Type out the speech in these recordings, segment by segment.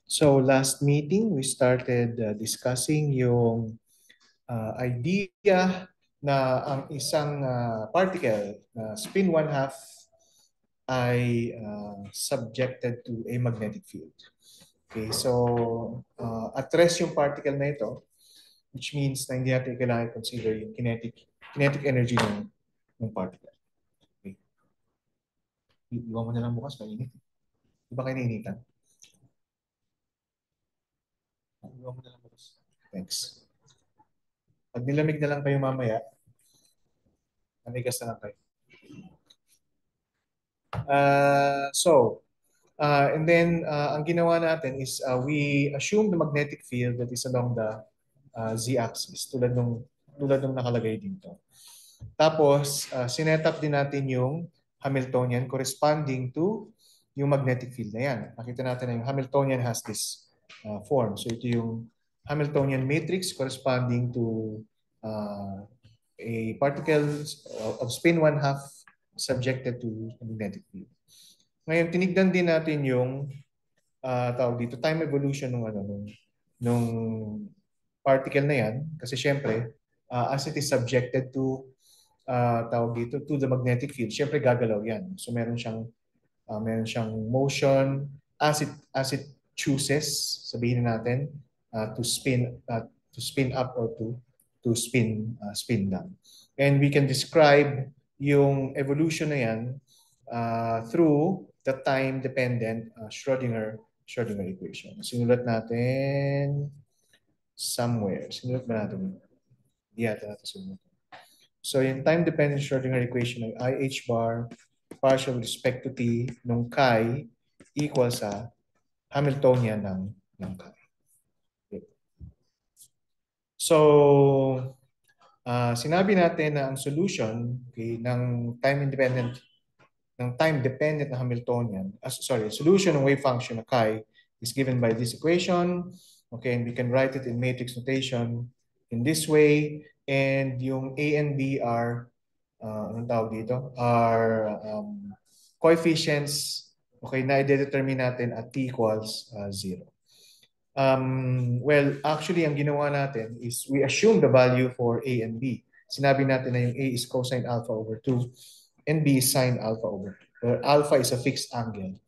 So last meeting, we started discussing yung idea na ang isang particle na spin 1/2 ay subjected to a magnetic field. Okay, so at rest yung particle na ito, which means na hindi natin kailangan consider yung kinetic energy ng particle. Okay. Iwan mo na lang bukas, mainit. Di ba kayo nainitan? Iwan mo na lang bukas. Thanks. Pag nilamig na lang kayo mamaya, namigas na lang kayo. And then ang ginawa natin is we assume the magnetic field that is along the z-axis tulad nung nakalagay dito. Tapos sinet up din natin yung Hamiltonian corresponding to yung magnetic field na yan. Nakita natin na yung Hamiltonian has this form. So ito yung Hamiltonian matrix corresponding to a particle of spin 1/2 subjected to magnetic field. Ngayon, tinignan din natin yung tawag dito, time evolution nung particle na yan. Kasi syempre, as it is subjected to tawag dito, to the magnetic field, syempre gagalaw yan. So meron siyang motion as it chooses, sabihin natin, to spin up or to spin down. And we can describe yung evolution na yan through the time-dependent Schrodinger equation. Sinulat natin somewhere. Sinulat ba natin? Hindi yata natin sinulat. So yung time-dependent Schrodinger equation ng IH bar partial with respect to t nung chi equal sa Hamiltonian ng chi. Okay. So, sinabi natin na ang solution ng time-dependent na Hamiltonian, solution ng wave function ng chi is given by this equation. Okay, and we can write it in matrix notation in this way. And yung A and B are, anong tawag dito? Are coefficients, okay, na i-determine natin at t equals 0. Well, actually, ang ginawa natin is we assume the value for A and B. Sinabi natin na yung A is cosine alpha over 2 and B is sine alpha over 2. Where alpha is a fixed angle.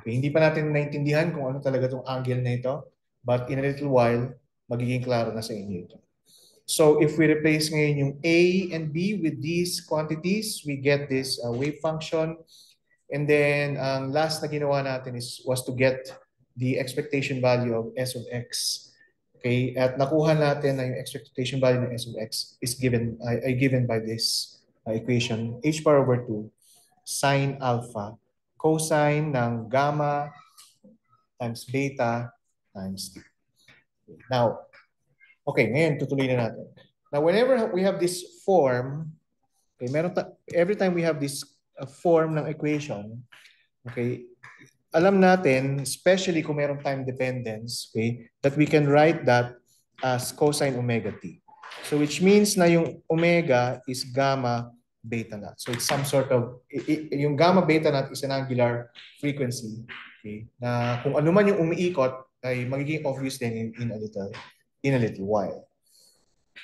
Okay, hindi pa natin naintindihan kung ano talaga itong angle na ito, but in a little while, magiging klaro na sa inyo ito. So if we replace ngayon yung A and B with these quantities, we get this wave function. And then ang last na ginawa natin was to get the expectation value of S of X. Okay, at nakuha natin na yung expectation value ng S of X is given by this equation, h bar over 2 sine alpha cosine ng gamma times beta times t. Now, okay, ngayon tutuloy na natin. Now, whenever we have this form, okay, every time we have this form ng equation, okay, alam natin, especially kung merong time dependence, okay, that we can write that as cosine omega t. So which means na yung omega is gamma beta naught. So it's some sort of, yung gamma beta naught is an angular frequency, okay, na kung ano man yung umiikot ay magiging obvious din in a little while.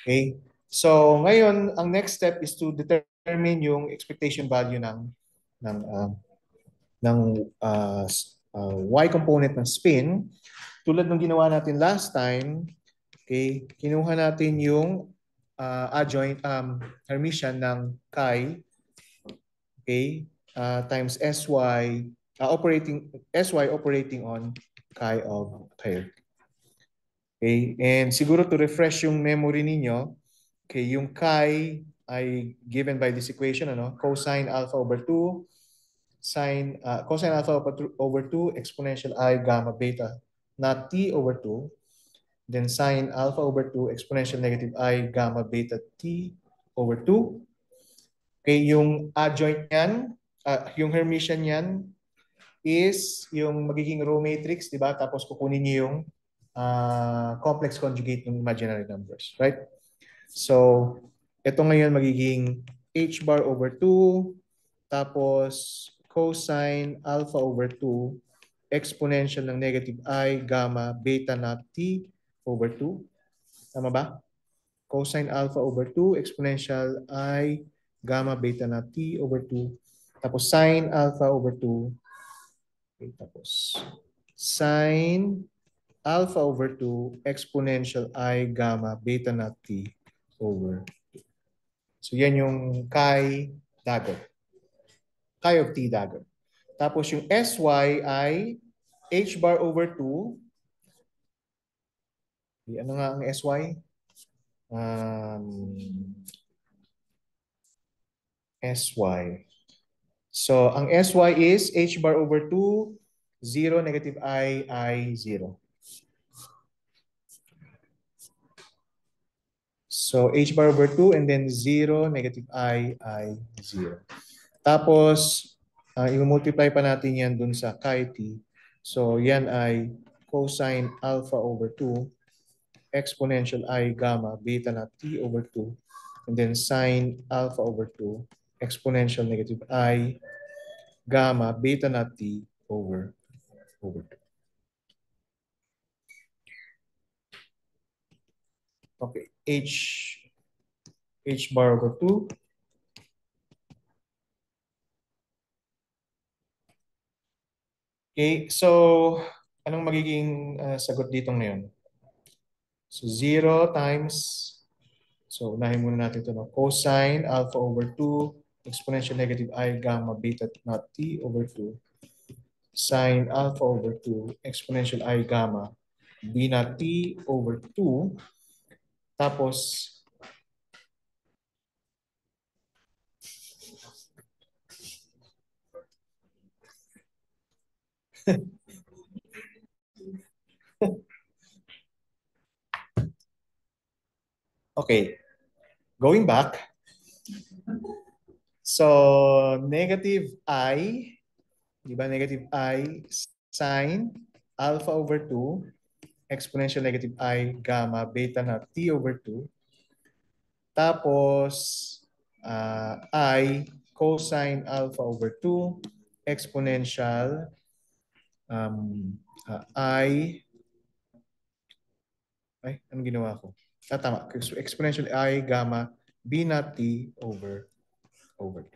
Okay? So ngayon, ang next step is to determine yung expectation value ng y component ng spin. Tulad ng ginawa natin last time, okay, kinuha natin yung adjoint Hermitian ng chi, okay, times sy operating on chi of hierarchy. Okay, and siguro to refresh yung memory ninyo, okay, yung chi ay given by this equation, cosine alpha over 2 cosine alpha over 2 exponential I gamma beta not t over 2, then sine alpha over 2 exponential negative I gamma beta t over 2. Okay, yung adjoint yan, yung Hermitian yan is yung magiging row matrix, di ba? Tapos kukunin niyo yung complex conjugate ng imaginary numbers, right? So, ito ngayon magiging h bar over 2 tapos cosine alpha over 2 exponential ng negative I gamma beta naught t over 2. Tama ba? Cosine alpha over 2 exponential I gamma beta naught t over 2. Tapos sine alpha over 2. Okay, tapos sine alpha over 2 exponential I gamma beta naught t over. So yan yung chi dagger. Chi of t dagger. Tapos yung sy ay h bar over 2. Ano nga ang sy? Sy. So ang sy is h bar over 2, 0, negative I, 0. So h bar over 2 and then 0, negative I, 0. Tapos, i-multiply pa natin yan dun sa chi t. So yan ay cosine alpha over 2 exponential I gamma beta naught t over 2 and then sine alpha over 2 exponential negative I gamma beta naught t over 2. Okay, h bar over 2. Okay, so anong magiging sagot dito ngayon? So 0 times, so unahin muna natin ito, no? Cosine alpha over 2 exponential negative I gamma beta naught t over 2 sine alpha over 2 exponential I gamma b naught t over 2. Tapos, okay, going back. So, negative I, di ba, negative I sine alpha over 2 exponential negative I gamma beta naught t over 2. Tapos, I cosine alpha over 2 exponential I, anong ginawa ko? Tama. Exponential I gamma b naught t over 2.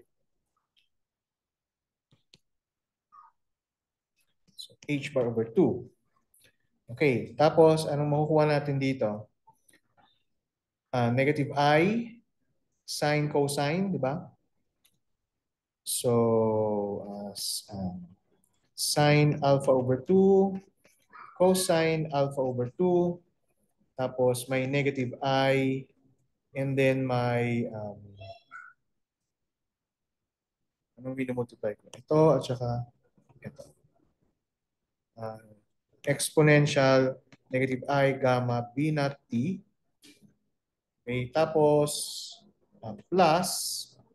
So, h bar over 2. Okay. Tapos, anong makukuha natin dito? Negative I sine cosine, di ba? So, sine alpha over 2, cosine alpha over 2, tapos may negative I, and then may, anong binumultiply ko? Ito at saka ito. Exponential negative I gamma b naught t. Okay, tapos plus,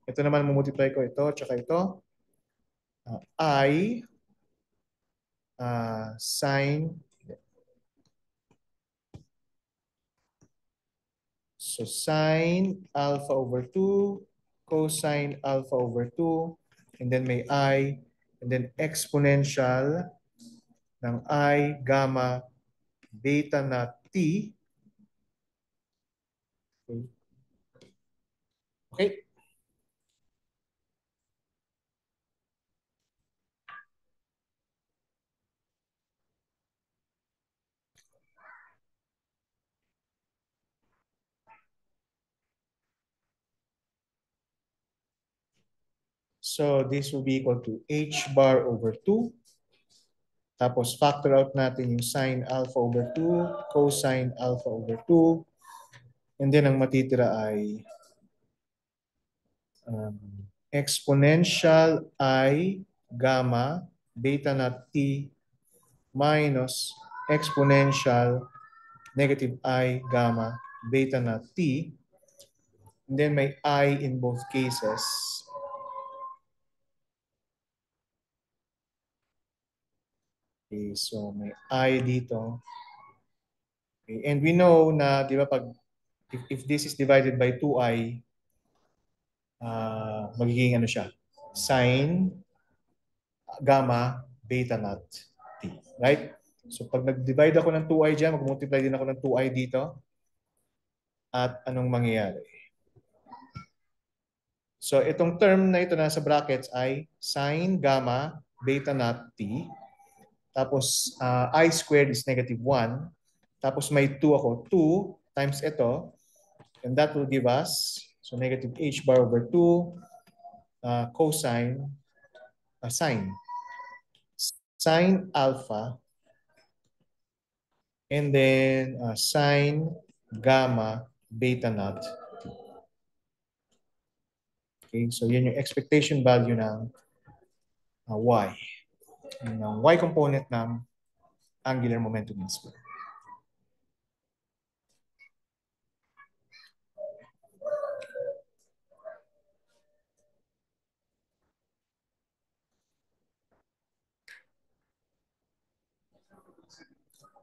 ito naman multiply ko ito at saka ito. I sine, so sine alpha over 2, cosine alpha over 2, and then may I, and then exponential ng I gamma beta naught t. Okay. So this will be equal to h bar over 2. Tapos factor out natin yung sine alpha over 2, cosine alpha over 2. And then ang matitira ay exponential I gamma beta naught t minus exponential negative I gamma beta naught t. And then may I in both cases. Okay, so may I dito. Okay, and we know na, di ba, pag if this is divided by 2i, magiging ano siya? Sine gamma beta naught t. Right? So pag nag-divide ako ng 2i dyan, mag-multiply din ako ng 2i dito. At anong mangyayari? So itong term na ito nasa brackets ay sine gamma beta naught t. Tapos I squared is -1. Tapos may 2 ako. 2 times ito. And that will give us, so negative h bar over 2 cosine, sine. Sine alpha. And then sine gamma beta naught. Okay, so yun yung expectation value ng y. Yung y component ng angular momentum in square.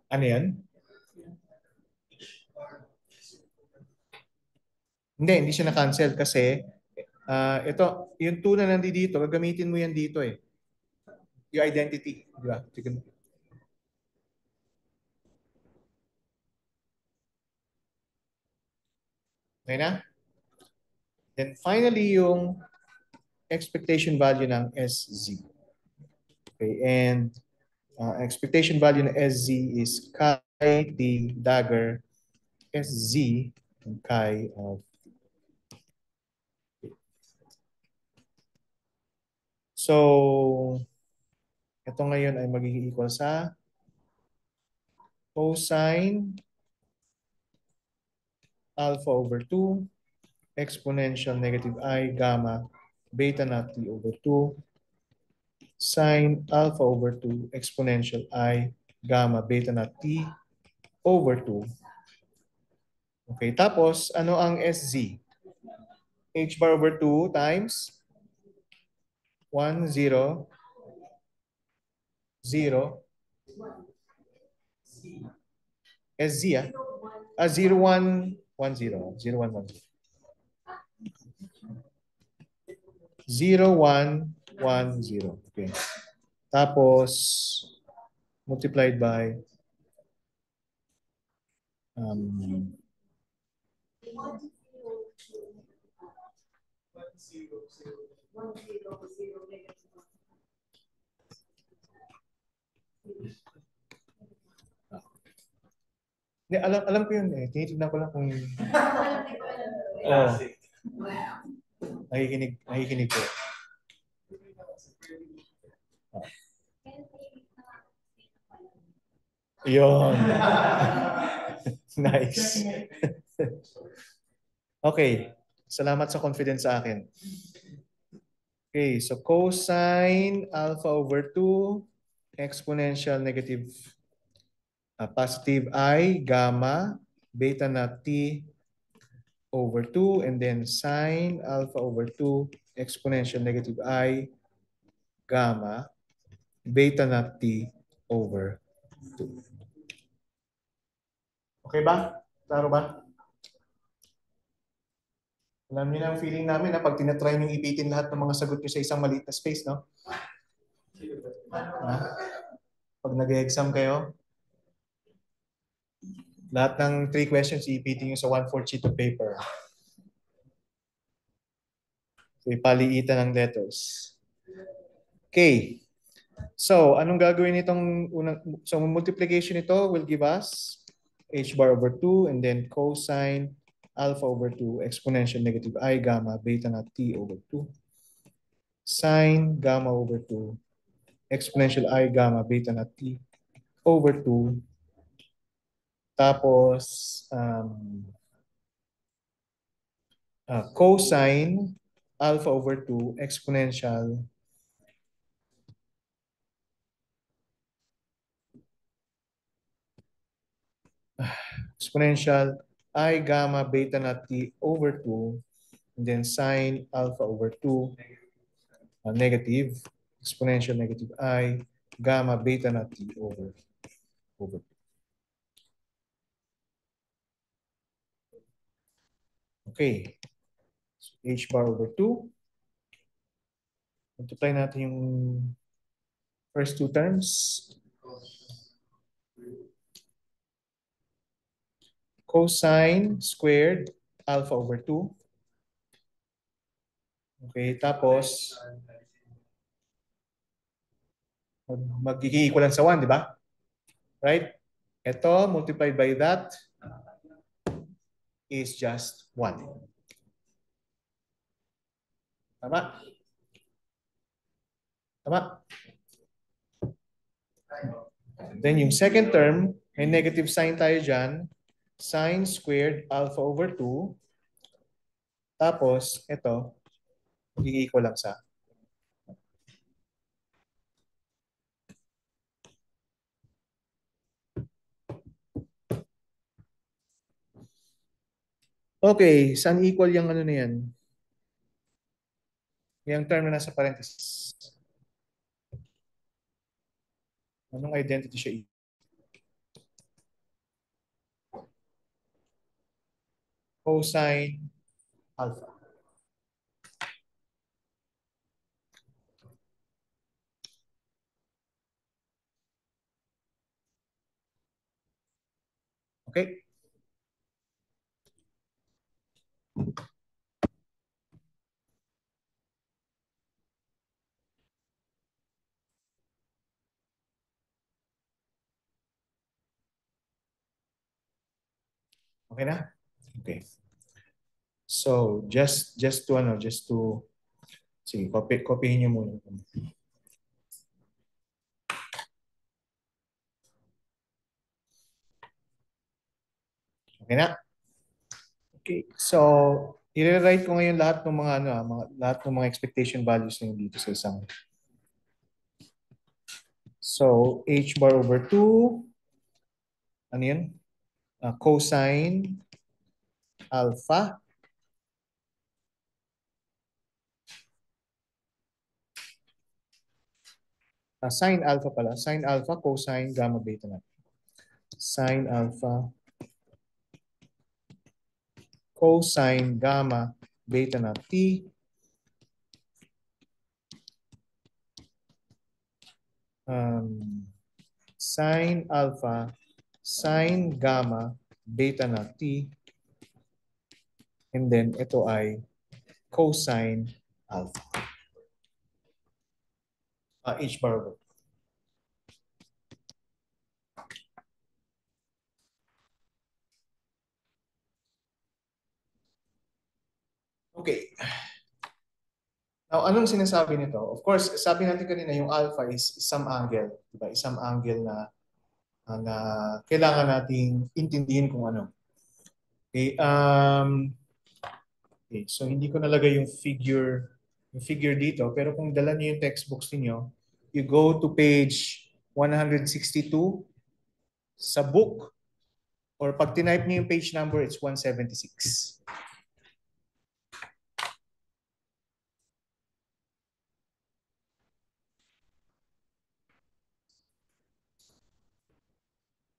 Ano yan? Hindi siya na-cancel kasi ito, yung 2 na nandito, gagamitin mo yan dito eh. Yung identity. Di ba? Okay na? Then finally, yung expectation value ng SZ. Okay, and expectation value ng SZ is chi d dagger SZ and chi of. So, ito ngayon ay magiging equal sa cosine alpha over 2 exponential negative I gamma beta naught t over 2 sine alpha over 2 exponential I gamma beta naught t over 2. Okay, tapos ano ang SZ? H bar over 2 times 1, 0, 0, SZ 0, 1, 1, 0, 0, 1, 1, 0. 0, 1, 1, 0. Okay. Tapos, multiplied by um, alam ko yun eh. Tinitignan ko lang kung oh, nakikinig ko. Yun. Nice. Okay. Salamat sa confidence sa akin. Okay, so cosine alpha over 2 exponential negative positive I gamma beta naught t over 2 and then sine alpha over 2 exponential negative I gamma beta naught t over 2. Okay ba? Klaro ba? Alam niyo na ang feeling namin na pag tinatry nyo ipitin lahat ng mga sagot nyo sa isang maliit na space, no? Ha? Pag nag-exam kayo, lahat ng 3 questions ipitin nyo sa 1/4 sheet of paper. So, ipaliitan ng letters. Okay. So, anong gagawin nitong unang, so multiplication nito will give us h bar over 2 and then cosine alpha over 2 exponential negative I gamma beta naught t over 2 sine gamma over 2 exponential I gamma beta naught t over 2 tapos cosine alpha over 2 exponential I gamma beta naught t over 2 and then sine alpha over 2 negative exponential negative I gamma beta naught t over 2. Okay. So, h bar over 2. Multiply natin yung first two terms. cosine squared alpha over 2. Okay, tapos mag-equal sa 1, di ba? Right? Ito multiplied by that is just 1. Tama? Tama? Then yung second term, may negative sign tayo dyan. Sine squared alpha over 2. Tapos, ito, mag-equal lang sa. Okay, saan equal yung ano na yan? Yung term na nasa parenthesis. Anong identity siya? Cosine alpha. Okay? Okay na? Okay. So, just to sige, copyhin niyo muna. Okay na? Okay. So, i-rewrite ko ngayon lahat ng mga lahat ng mga expectation values na dito sa isang. So, h bar over 2, ano yun? Cosine alpha. Sine alpha pala. Sine alpha, cosine gamma beta na. Sine alpha, cosine gamma beta na t. Sine alpha, sine gamma beta na t. And then ito ay cosine alpha. H bar over. Okay. Now, anong sinasabi nito? Of course, sabi natin kanina yung alpha is some angle. Diba? Isang angle na kailangan nating intindihin kung ano. Okay. Okay. So, hindi ko nalagay yung figure dito. Pero kung dala niyo yung textbooks niyo, you go to page 162 sa book, or pag tinype niyo yung page number, it's 176.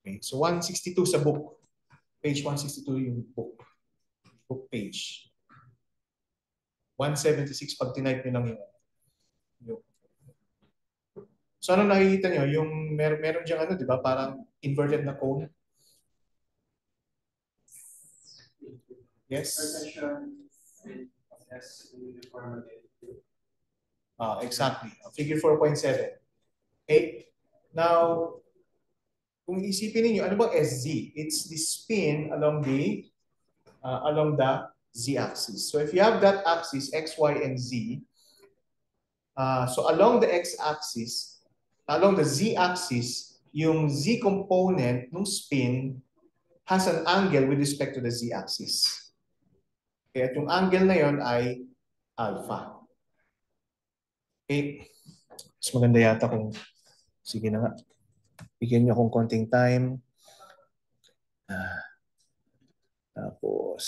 Okay. So 162 sa book. Page 162 yung book. Book page. 176 pag tinype nyo lang yung. So ano nakikita nyo? Yung meron diyang ano, di ba? Parang inverted na cone. Yes? Exactly. Figure 4.7. Okay? Now, kung isipin niyo ano ba SZ? It's the spin along the z-axis. So if you have that axis, x, y, and z, so along the x-axis, along the z-axis, yung z component ng spin has an angle with respect to the z-axis. Okay, at yung angle na yon ay alpha. Okay. Mas maganda yata kung, sige na nga, bigyan niyo akong konting time. Tapos,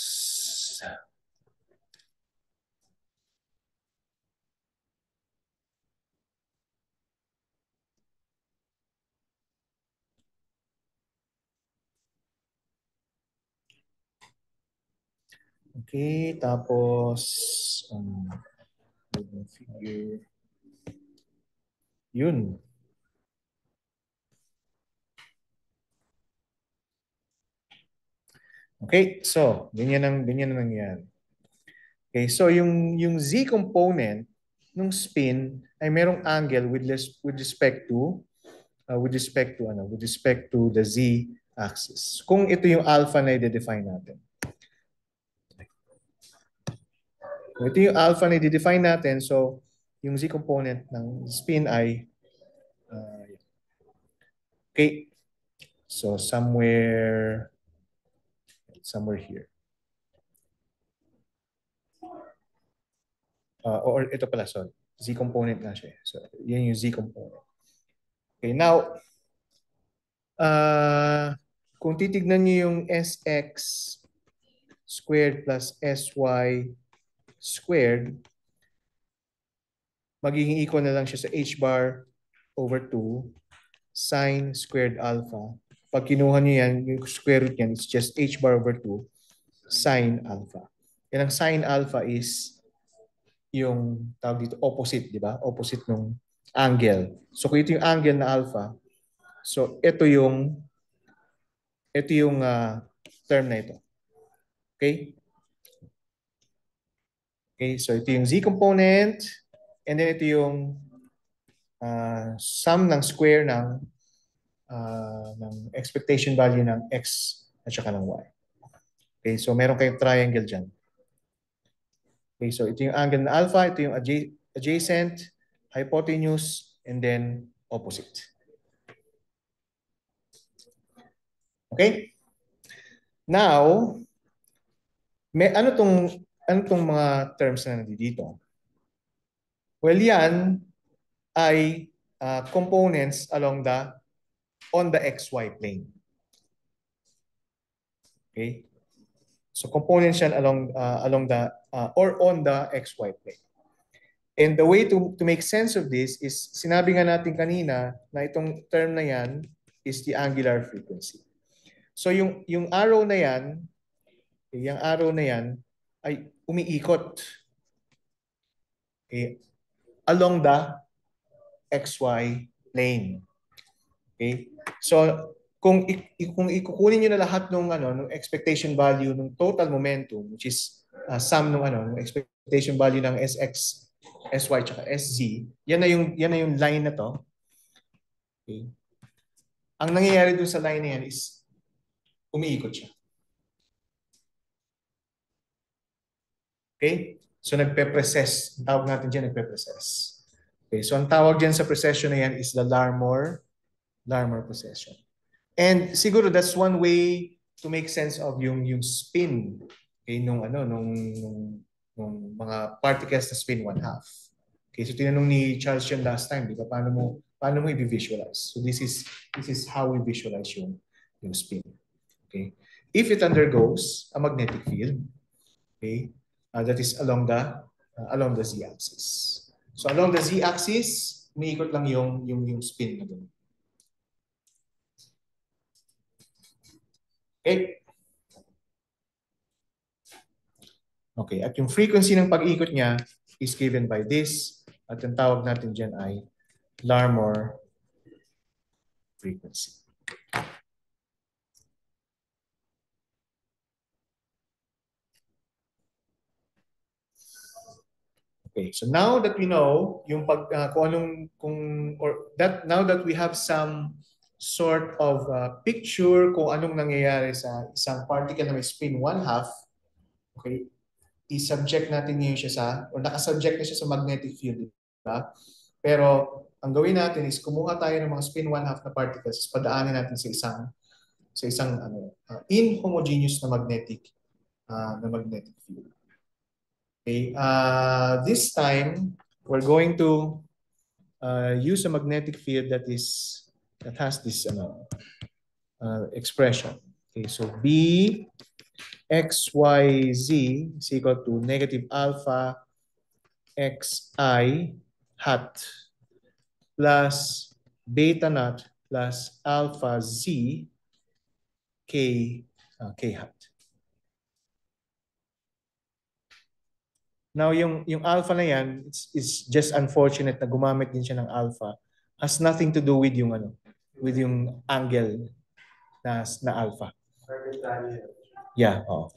okay, tapos, figure, yun. Okay, so ganyan ang nangyayari. Okay, so yung z component ng spin ay merong angle with respect to with respect to the z axis. Kung ito yung alpha na i-define natin. Kung ito yung alpha na i-define natin, so yung z component ng spin ay okay. So somewhere here. Or ito pala, sorry. Z component nga siya. So, yan yung Z component. Okay, now, kung titignan niyo yung Sx squared plus Sy squared, magiging equal na lang siya sa h bar over 2 sine squared alpha. Pag kinuha niyo yan, yung square root yan, it's just h bar over 2 sine alpha. Yan ang sine alpha is yung tawag dito opposite, di ba? Opposite ng angle. So kung ito yung angle na alpha, so ito yung term na ito. Okay? Okay, so ito yung z component and then ito yung sum ng square ng expectation value ng x at saka ng y. Okay, so meron kayong triangle dyan. Okay, so ito yung angle na alpha, ito yung adjacent, hypotenuse, and then opposite. Okay? Now, ano tong mga terms na nandito? Well, yan ay components on the xy plane. Okay? So components yan along the or on the xy plane. And the way to make sense of this is sinabi nga natin kanina na itong term na yan is the angular frequency. So yung arrow na yan, ay umiikot along the xy plane. Okay? So kung ikukunin niyo na lahat ng expectation value ng total momentum, which is sum ng expectation value ng Sx, Sy at Sz, yan na yung line na to. Okay? Ang nangyayari dun sa line na yan is umiikot siya. Okay? So nagpe-precess. Ang tawag natin diyan nagpe-precess. Okay, so ang tawag diyan sa precession na yan is the Larmor precession. And siguro that's one way to make sense of yung spin nung mga particles na spin 1/2. Okay, so tinanong ni Charles yan last time, di ba? Paano mo i-visualize? So this is how we visualize yung spin. Okay? If it undergoes a magnetic field, okay, that is along the z-axis. So along the z-axis, umiikot lang yung spin na doon. Okay. Okay, at yung frequency ng pag-ikot niya is given by this. At ang tawag natin dyan ay Larmor frequency. Okay, so now that we know yung now that we have some sort of picture kung anong nangyayari sa isang particle na may spin 1/2, okay, i-subject natin ngayon siya or nakasubject na siya sa magnetic field, diba? Pero ang gawin natin is kumuha tayo ng mga spin 1/2 na particles, padaanin natin sa isang inhomogeneous na magnetic field. Okay, this time we're going to use a magnetic field that has this expression. Okay, so B XYZ is equal to negative alpha XI hat plus beta naught plus alpha Z K hat. Now, yung alpha na yan, it's just unfortunate na gumamit din siya ng alpha. Has nothing to do with yung angle na alpha. Yeah, oh.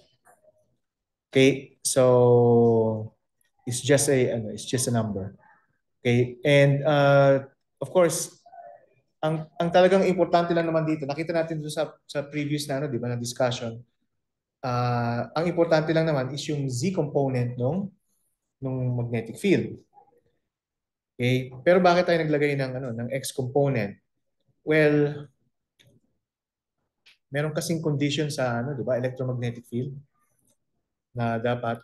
Okay, so it's just a number. Okay, and of course, ang talagang importante lang naman dito, nakita natin doon sa previous na ano, 'di ba, na discussion. Ang importante lang naman is yung Z component nung magnetic field. Okay? Pero bakit tayo naglagay ng X component? Well, meron kasing condition sa ano, 'di ba, electromagnetic field na dapat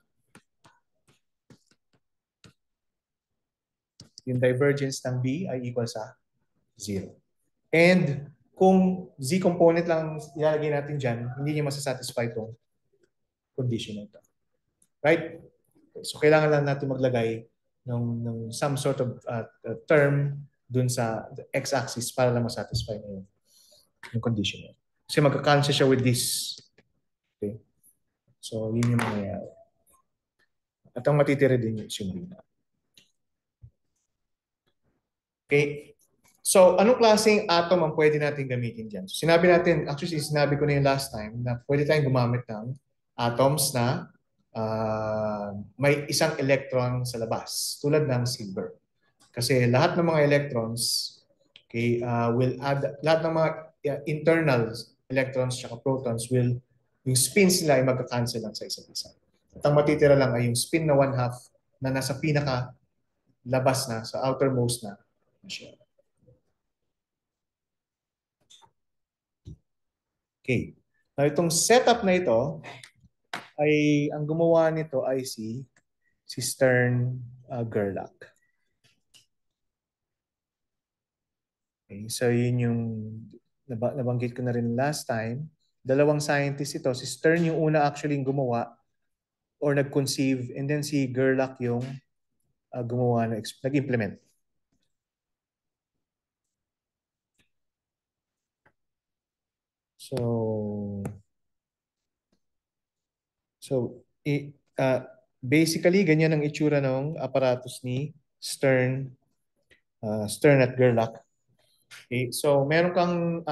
yung divergence ng B ay equal sa zero. And kung Z component lang ilalagay natin dyan, hindi niya masasatisfy itong condition na ito. Right? So kailangan lang natin maglagay ng some sort of term dun sa x-axis para lang masatisfy na yung condition niya. Kasi magka-cancel siya with this. Okay? So yun yung mangyayari. At ang matitira din yung B. Okay? So, anong klaseng atom ang pwede natin gamitin dyan? So, sinabi natin, actually, sinabi ko na yung last time na pwede tayong gumamit ng atoms na may isang electron sa labas, tulad ng silver. Kasi lahat ng mga electrons, okay, will add, lahat ng mga internal electrons at protons yung spins nila ay magka-cancel lang sa isa't isa. At ang matitira lang ay yung spin na one-half na nasa pinaka labas na, sa outermost na shell. Okay. Now, itong setup na ito, ang gumawa nito ay si Stern Gerlach. Okay. So, yun yung nabanggit ko na rin last time. Dalawang scientist ito. Si Stern yung una actually yung gumawa or nag-conceive, and then si Gerlach yung gumawa, nag-implement. So, basically, ganyan ang itsura ng aparatus ni Stern at Gerlach. Okay, so meron kang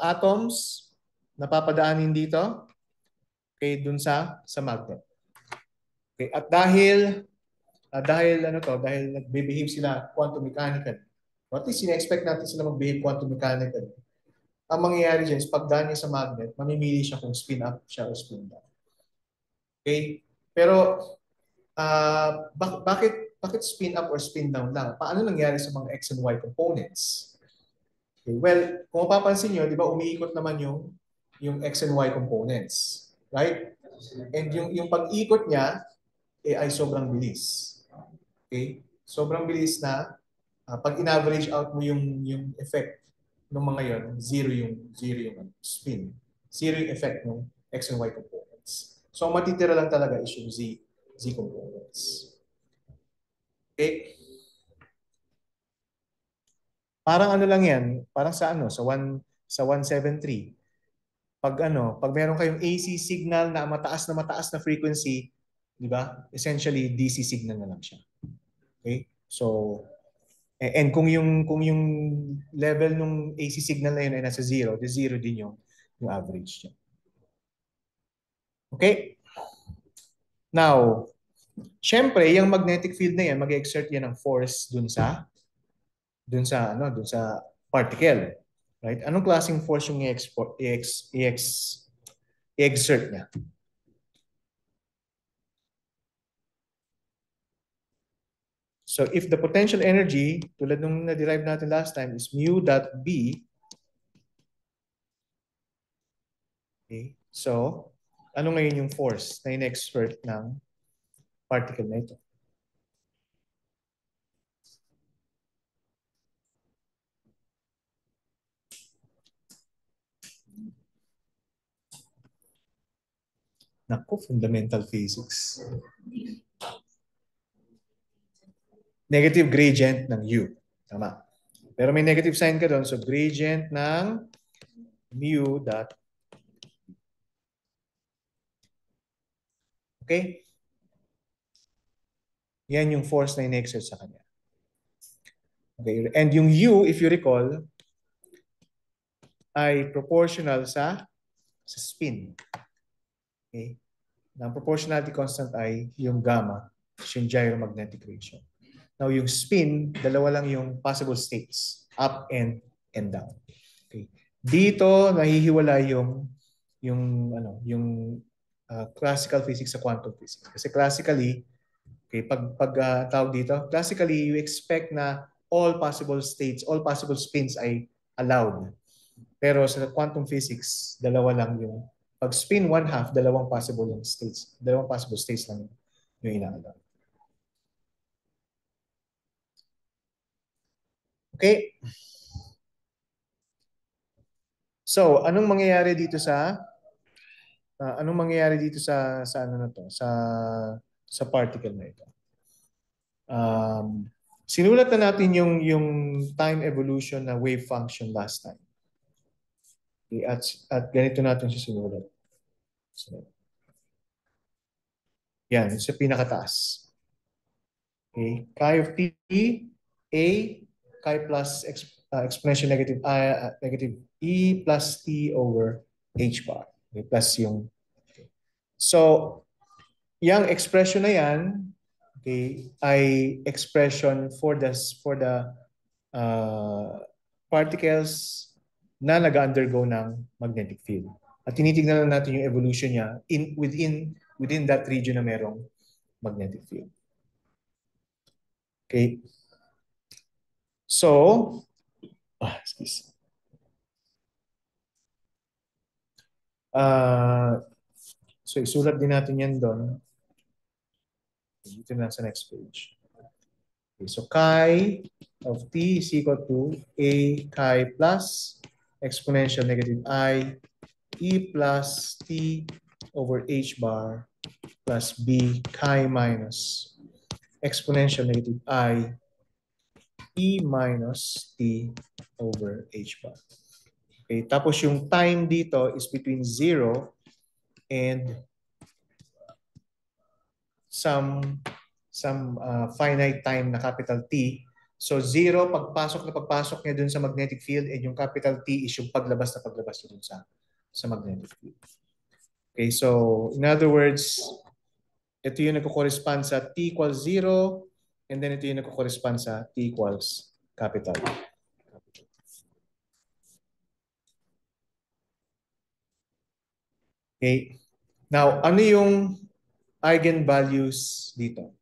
atoms na papadaanin dito, okay, dun sa magnet. Okay, at dahil nagbe-behave sila quantum mechanical. At least sina-expect natin sila mag-behave quantum mechanical. Ang mangyayari dyan is pagdaan niya sa magnet, mamimili siya kung spin up siya o spin down. Okay? Pero bakit spin up or spin down lang? Paano nangyari sa mga X and Y components? Okay. Well, kung mapapansin nyo, di ba umiikot naman yung X and Y components. Right? And yung pag-ikot niya ay sobrang bilis. Okay? Sobrang bilis na pag in-average out mo yung effect ng mga yon, zero yung spin. Zero yung effect ng X and Y components. So, ang matitira lang talaga is yung Z components. Okay? Parang ano lang yan, parang sa ano, sa 173. Pag meron kayong AC signal na mataas na frequency, di ba? Essentially DC signal na lang siya. Okay? So, and kung yung level ng AC signal na yun ay nasa zero, the zero din yung average niya. Okay? Now, syempre, yung magnetic field na yan, mag-exert yan ng force dun sa particle. Right? Anong klaseng force yung i-exert niya? So if the potential energy, tulad nung na-derive natin last time, is mu dot B, okay, so ano ngayon yung force na in-exert ng particle na ito? Naku, fundamental physics. Negative gradient ng U. Tama. Pero may negative sign ka doon, so gradient ng mu dot. Okay? Yan yung force na in-exert sa kanya. Okay. And yung U, if you recall, ay proportional sa spin. Okay? Na ang proportionality constant ay yung gamma, yung gyromagnetic ratio. Now, yung spin, dalawa lang yung possible states, up and down. Okay. Dito nahihiwala yung classical physics sa quantum physics. Kasi classically, okay, pag tawag dito, classically you expect na all possible states, all possible spins ay allowed. Pero sa quantum physics, dalawa lang yung pag spin one half, dalawang possible yung states. Dalawang possible states lang yung ina-allow. Okay? So, anong mangyayari dito sa ano na to, sa particle na ito? Sinulat na natin yung time evolution na wave function last time. Okay, at ganito natin siya sinulat. So, yan, sa pinakataas. Okay, chi of t, a, chi plus exponential negative e plus t over h bar. Okay, plus yung. So, yung expression na yan, okay, ay expression for the particles na nag-undergo ng magnetic field. At tinitingnan lang natin yung evolution niya within that region na merong magnetic field. Okay. So, excuse. So isulat din natin yan doon. Dito na sa next page. Okay, so chi of t is equal to a chi plus exponential negative I e plus t over h bar plus b chi minus exponential negative I e minus t over h bar. Okay, tapos yung time dito is between 0 and some finite time na capital T. So 0 pagpasok niya dun sa magnetic field and yung capital T is yung paglabas niya dun sa magnetic field. Okay, so in other words, ito yung nagko-correspond sa T equals 0 and then ito yung nagko-correspond sa T equals capital. Okay. Now, ano yung eigenvalues dito?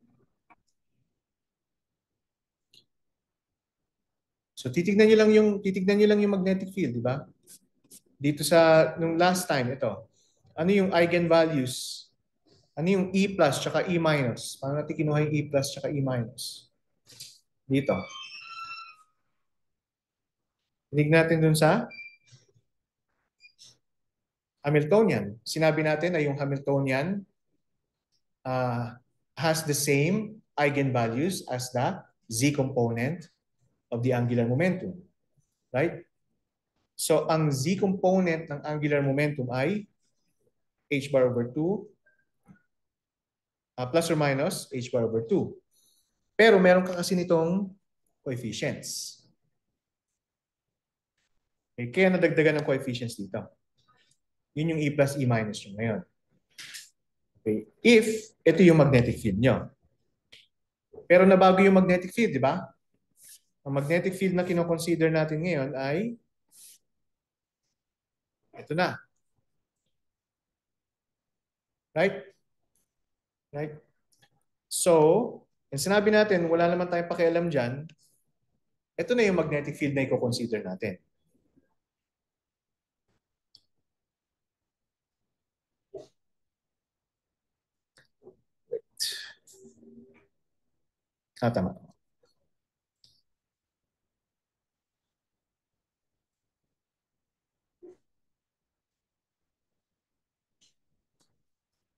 So titignan niyo lang yung magnetic field, di ba? Dito nung last time ito. Ano yung eigenvalues? Ano yung E plus tsaka E minus? Paano natin kinuha yung E plus tsaka E minus? Dito. Tinig natin dun sa Hamiltonian. Sinabi natin na yung Hamiltonian has the same eigenvalues as the Z component of the angular momentum. Right? So, ang Z component ng angular momentum ay h bar over 2 plus or minus h bar over 2. Pero meron ka kasi nitong coefficients. Okay, kaya nadagdagan ng coefficients dito. Yun yung E plus E minus yung ngayon. Okay. If ito yung magnetic field nyo. Pero nabago yung magnetic field, di ba? Ang magnetic field na kinoconsider natin ngayon ay ito na. Right? Right? So, yung sinabi natin, wala naman tayong pakialam dyan, ito na yung magnetic field na i-consider natin. Tama.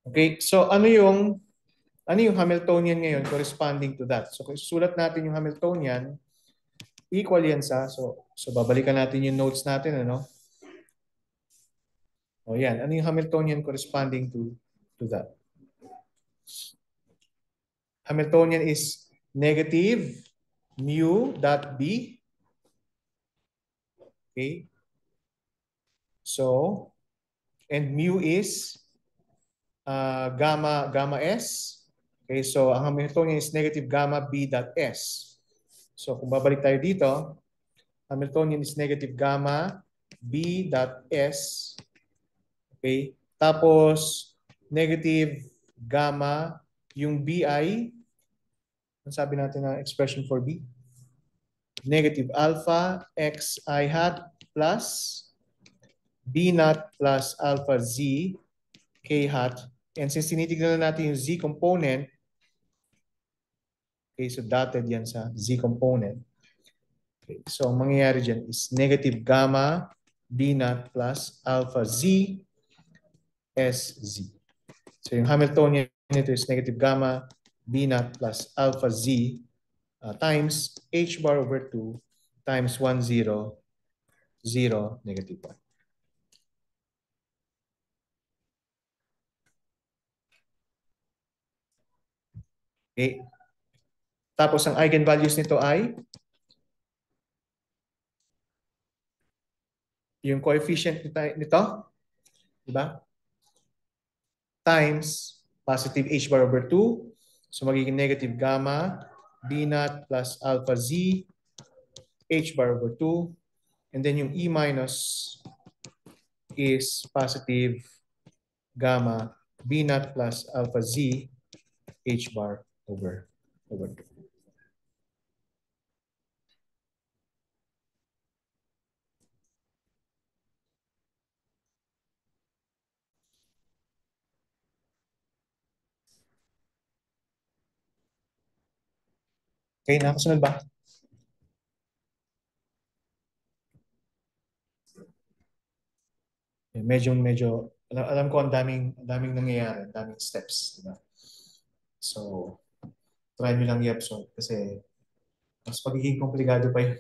Okay, so ano yung Hamiltonian ngayon corresponding to that? So kung sulat natin yung Hamiltonian, equal yan so babalikan natin yung notes natin, ano? O yan, ano yung Hamiltonian corresponding to that? Hamiltonian is negative mu dot b. Okay. So, and mu is gamma S. Okay, so ang Hamiltonian is negative gamma B dot S. So kung babalik tayo dito, Hamiltonian is negative gamma B dot S. Okay, tapos negative gamma, yung BI, ang sabi natin na expression for B? Negative alpha X I hat plus B naught plus alpha Z K hat. And since tinitignan na natin yung Z component, okay, so dotted yan sa Z component. Okay, so ang mangyayari dyan is negative gamma B naught plus alpha Z SZ. So yung Hamiltonian nito is negative gamma B naught plus alpha Z times H bar over 2 times 1, 0, 0, negative 1. Okay. Tapos ang eigenvalues nito ay yung coefficient nito, di ba? Times positive h bar over 2. So magiging negative gamma b naught plus alpha z h bar over 2. And then yung e minus is positive gamma b naught plus alpha z h bar over 2. Okay, nakasunod ba? Medyo alam ko ang daming nangyayari, ang daming steps, di ba? So, try nyo lang i-absorb kasi mas magiging komplikado pa yun.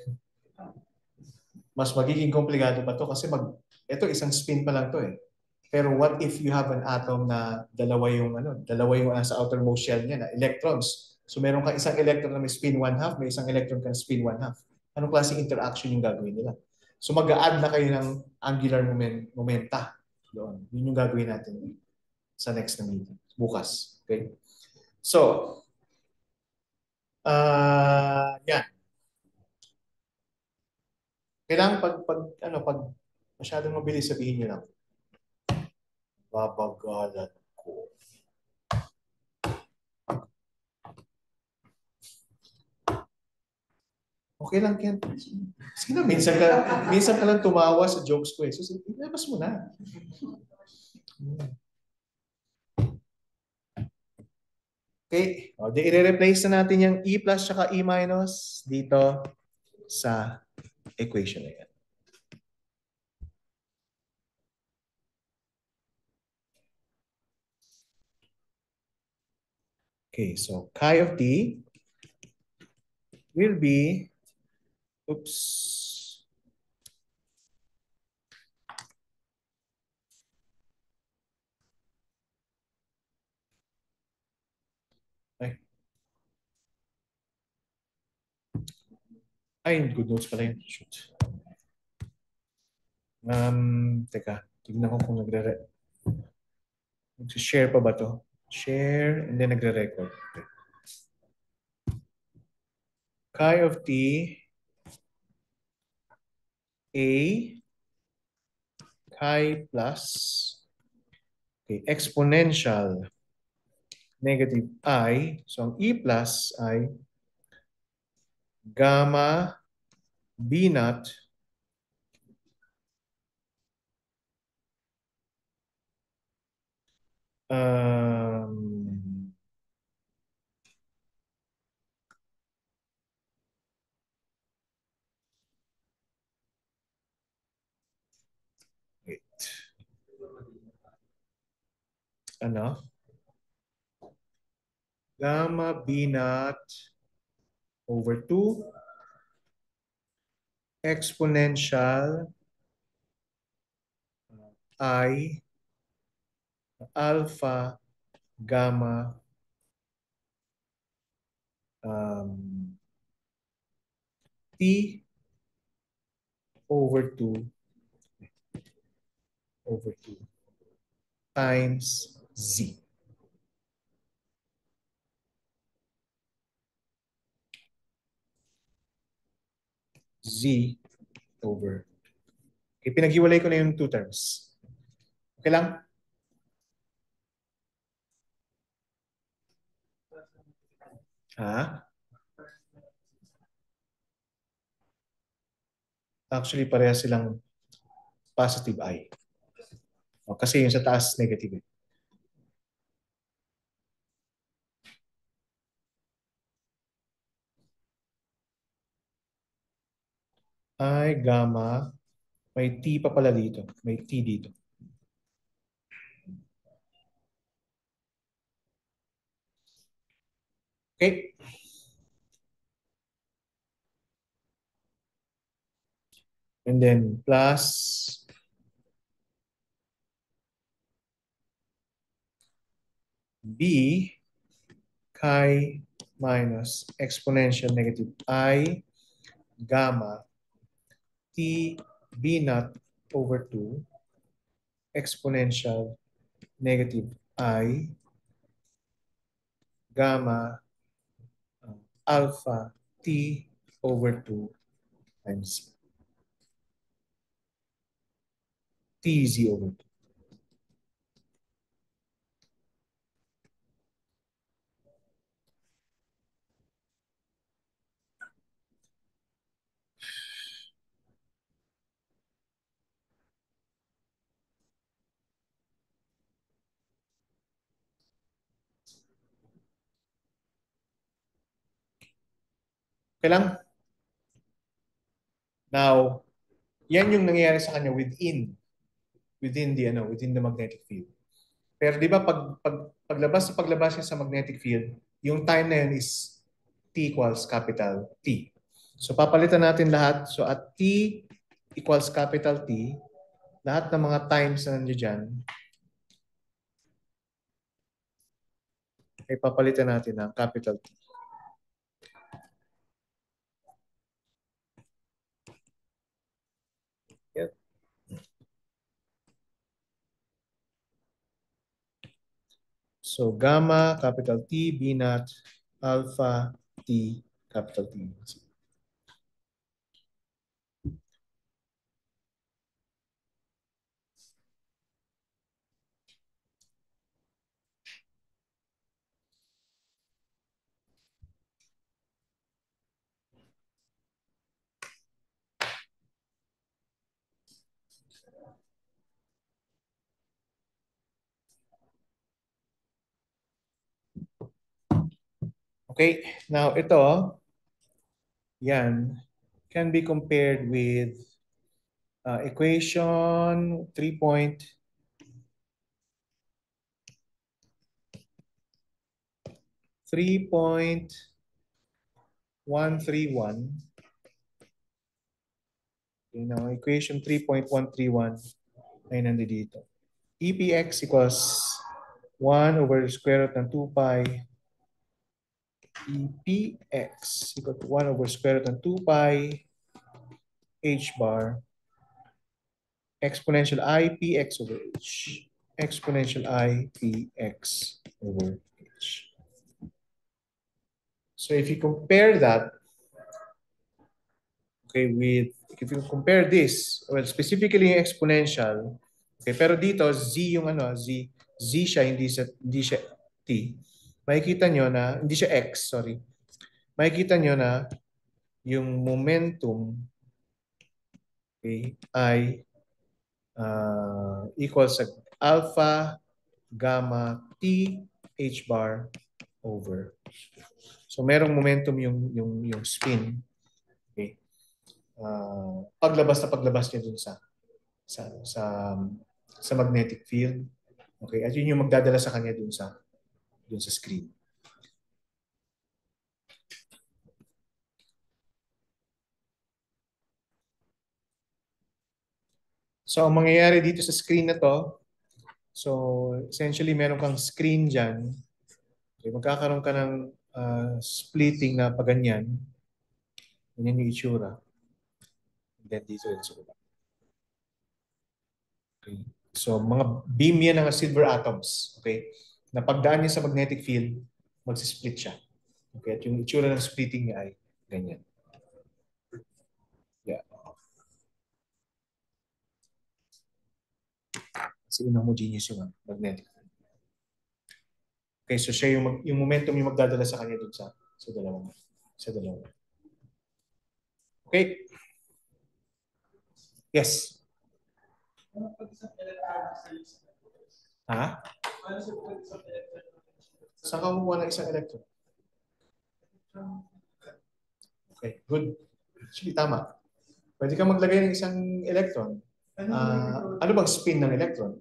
Mas magiging komplikado pa to kasi ito isang spin pa lang to eh. Pero what if you have an atom na dalawa yung nasa outermost shell niya na electrons. So meron ka isang electron na may spin 1/2, may isang electron ka na spin 1/2. Anong klaseng interaction yung gagawin nila? So mag-a-add na kayo ng angular momenta doon. Yun yung gagawin natin sa next na meeting, bukas. Okay? So, yan. Kailangan pag masyadong mabilis sabihin niyo lang, babagalan ko. Okay lang yan. Sige na, minsan ka lang tumawa sa jokes ko eh. So, ilabas mo na. Okay. O, di i-replace na natin yung E plus saka E minus dito sa equation na yan. Okay, so chi of t will be, oops, ay, good notes pala yun. Shoot. Teka, tignan ko kung share pa ba to? Share, and then nagre-record. Okay. Chi of t, A, chi plus, okay, exponential negative I. So ang E plus ay gamma B naught um, wait. Ano? Gamma B naught over 2 exponential I alpha gamma T over 2 times Z. Z over. Okay, pinaghiwalay ko na yung two terms. Okay lang? Ha? Actually, pareha silang positive I. O, kasi yung sa taas, negative. I, gamma, may T pa pala dito. May T dito. Okay? And then plus B chi minus exponential negative I gamma T B naught over 2 exponential negative I gamma alpha T over 2 times TZ over 2. Okay lang? Now, yan yung nangyayari sa kanya within the magnetic field. Pero di ba paglabas niya sa magnetic field, yung time na yun is T equals capital T. So papalitan natin lahat. So at T equals capital T, lahat ng mga times na nandiyan dyan, ay papalitan natin ng capital T. Yep. So gamma, capital T, B naught, alpha, T, capital T. Okay, now ito, yan, can be compared with equation 3.131. You know, equation 3.131 ay nandito. EPX equals 1 over the square root ng 2 pi. EPX equal to 1 over square root ng 2 pi h bar exponential I px over h. Exponential I px over h. So if you compare that, okay, if you compare this, well, specifically yung exponential, okay, pero dito z yung z siya, hindi siya t. Makikita nyo na, hindi siya x, sorry. Makikita nyo na yung momentum, okay, ay equals sa alpha gamma t h bar over. So merong momentum yung spin, okay? Paglabas niya dun sa sa sa magnetic field. Okay? At yun yung magdadala sa kanya dun sa screen. So ang mangyayari dito sa screen na to, so essentially meron kang screen dyan. Okay, magkakaroon ka ng splitting na paganyan. Ganyan yung itsura. And then dito rin sa baba. Okay. So mga beam yan ng silver atoms. Okay? Na pagdaan niya sa magnetic field, magsisplit siya. Okay? At yung itsura ng splitting niya ay ganyan. Yeah. Kasi inhomogeneous yung magnetic field. Okay, so siya yung momentum yung magdadala sa kanya dun sa dalawang. Sa dalawang. Okay? Yes. Ha? Saan ka kumuha ng isang electron? Okay, good. Actually, tama. Pwede ka maglagay ng isang electron. Ano bang spin ng electron?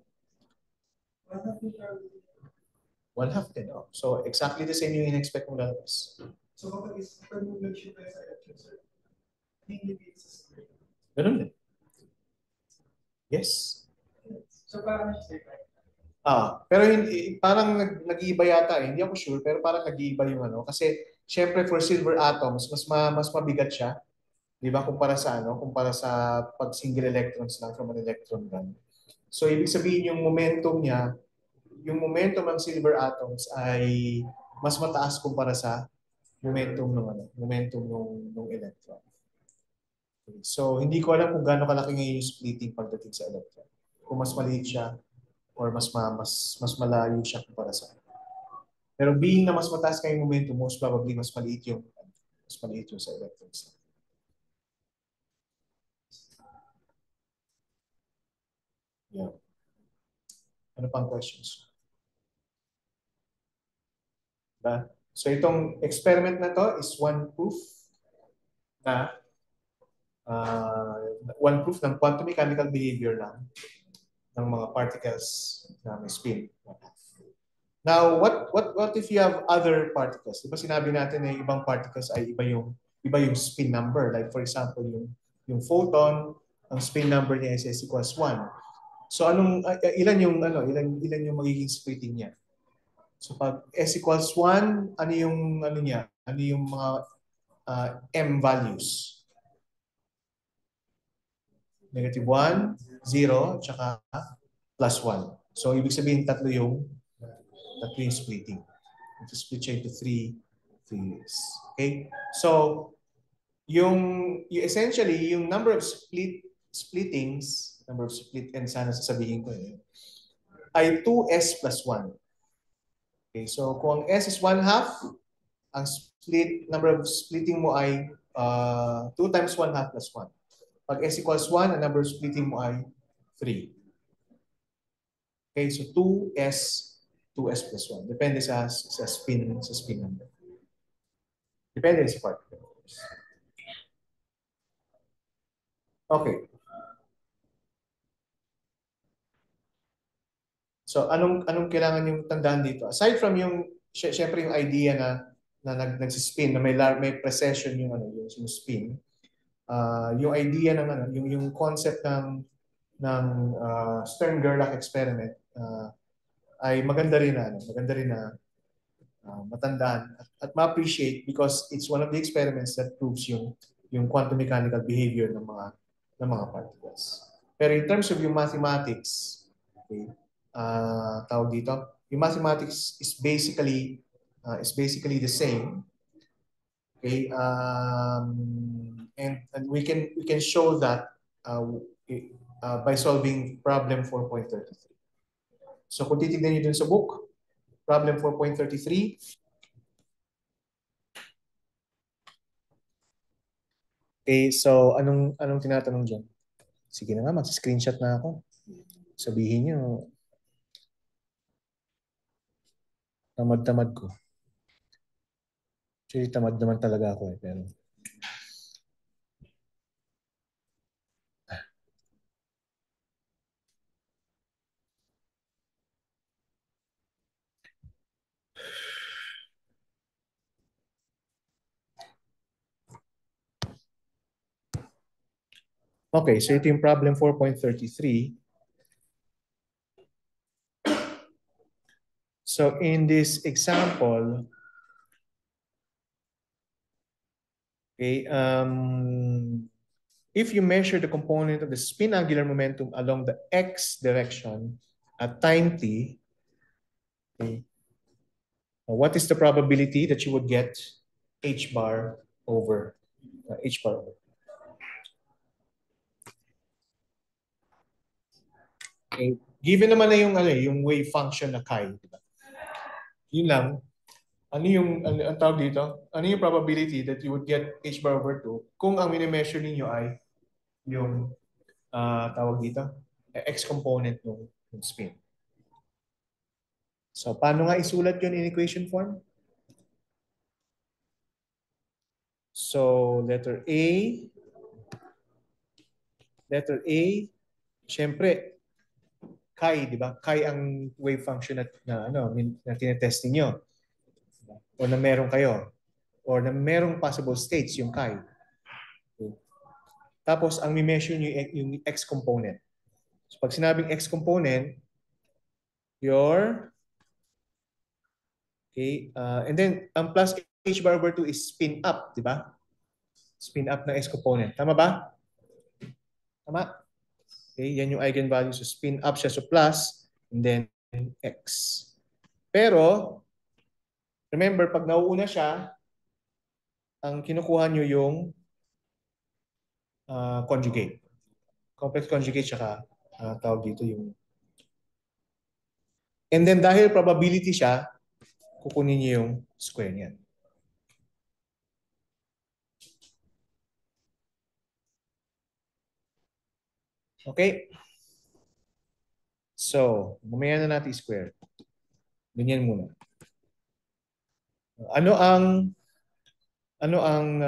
1/2 din. Oh. So, exactly the same yung in-expect mong lalabas. So, kapag nag-shoot tayo sa electron, sir, hindi sa spin. Ganun din. Yes. So, parang pero hindi, parang nag-iiba yata eh. Hindi ako sure, pero parang nag-iiba yung ano. Kasi, syempre for silver atoms, mas mabigat siya. Di ba? Kumpara sa pag single electrons lang from an electron gun. So, ibig sabihin yung momentum ng silver atoms ay mas mataas kumpara sa momentum ng electron. Okay. So, hindi ko alam kung gaano kalaki ngayon yung splitting pagdating sa electron. Kung mas maliit siya or mas malayo siya kumpara sa. Pero being na mas mataas kayo yung momentum, most probably mas maliit yung sa electrons. Yeah. Ano pang questions? Diba? So itong experiment na to is na uh, one proof ng quantum mechanical behavior lang ng mga particles na may spin. Now, what if you have other particles? Diba sinabi natin na yung ibang particles ay iba yung spin number. Like for example, yung photon, ang spin number niya is S equals 1. So ilan yung magiging splitting niya? So pag S equals 1, ano yung niya? Ano yung mga M values? Negative 1, 0, tsaka plus 1. So ibig sabihin tatlo yung splitting. Ito split siya into three years. Okay? So essentially yung number of number of split ends sana sasabihin ko ay 2s plus 1. Okay, so kung ang s is 1/2, ang number of splitting mo ay 2 times 1/2 plus 1. Pag s equals 1, ang number of splitting mo ay 3. Okay, so 2s plus 1. Depende sa spin number. Depende sa particle. Okay. So anong kailangan yung tandaan dito? Aside from syempre yung idea na nagsispin, na may precession yung spin. Yung idea ng yung concept ng Stern-Gerlach experiment ay maganda rin na matandaan at ma-appreciate because it's one of the experiments that proves yung quantum mechanical behavior ng mga particles. Pero in terms of yung mathematics, okay, tawag dito, yung mathematics is basically the same. Okay, and we can show that by solving problem 4.33. So kung titignan niyo dun sa book, problem 4.33, okay, so anong tinatanong diyan? Sige na nga, mag-screenshot na ako. Sabihin niyo, tamad-tamad ko. Actually, tamad naman talaga ako pero okay, so ito yung problem 4.33. So in this example, okay, if you measure the component of the spin angular momentum along the x direction at time t, okay, what is the probability that you would get h bar over h bar over? Okay. Given naman na yung yung wave function na chi, di ba? Yun lang. Ano yung ang tawag dito? Ano yung probability that you would get h bar over 2 kung ang mini-measure ninyo ay yung tawag dito? X component ng spin. So, paano nga isulat yun in equation form? So, letter A, syempre, chi, di ba? Chi ang wave function na tinetest niyo. O na meron kayo. Or na merong possible states yung chi. Okay. Tapos, ang mi-measure nyo yung x component. So, pag sinabing x component, and then, ang plus h bar over 2 is spin up, di ba? Spin up ng x component. Tama ba? Tama? Okay, yan yung eigenvalue. So, spin up siya. So, plus, and then x. Pero, remember, pag nauuna siya, ang kinukuha nyo yung conjugate. Complex conjugate, tsaka tawag dito yung... And then, dahil probability siya, kukunin nyo yung square niyan. Okay? So, mamaya na natin square. Ganyan muna. Ano ang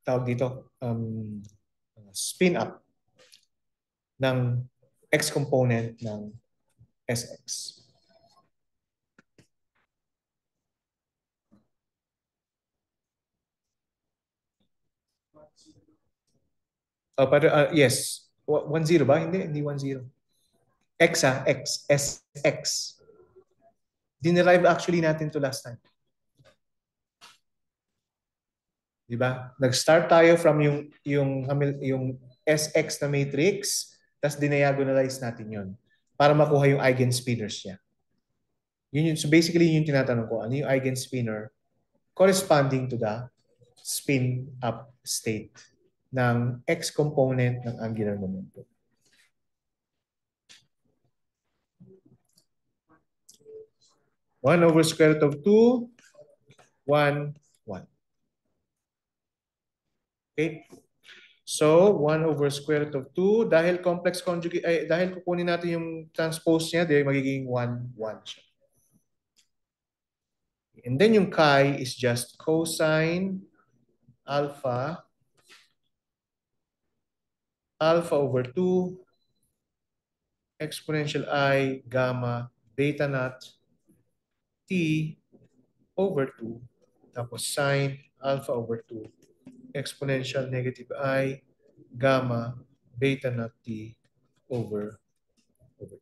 tawag dito? Spin up ng x component ng Sx. Yes. 1-0 ba? Hindi 1-0. X X. Sx. Dinerive actually natin to last time. Di ba? Nag-start tayo from yung Sx na matrix, tapos diniagonalize natin yon para makuha yung eigenspinors niya. So basically, yun yung tinatanong ko. Ano yung eigenspinor corresponding to the spin up state ng x component ng angular momentum. One over square root of 2, 1, 1. Okay? So, 1 over square root of 2, dahil complex conjugate, dahil kukunin natin yung transpose niya, dahil magiging 1, 1 siya. And then yung chi is just cosine alpha over 2 exponential I gamma beta naught t over 2 tapos sine alpha over 2 exponential negative I gamma beta naught t over 2.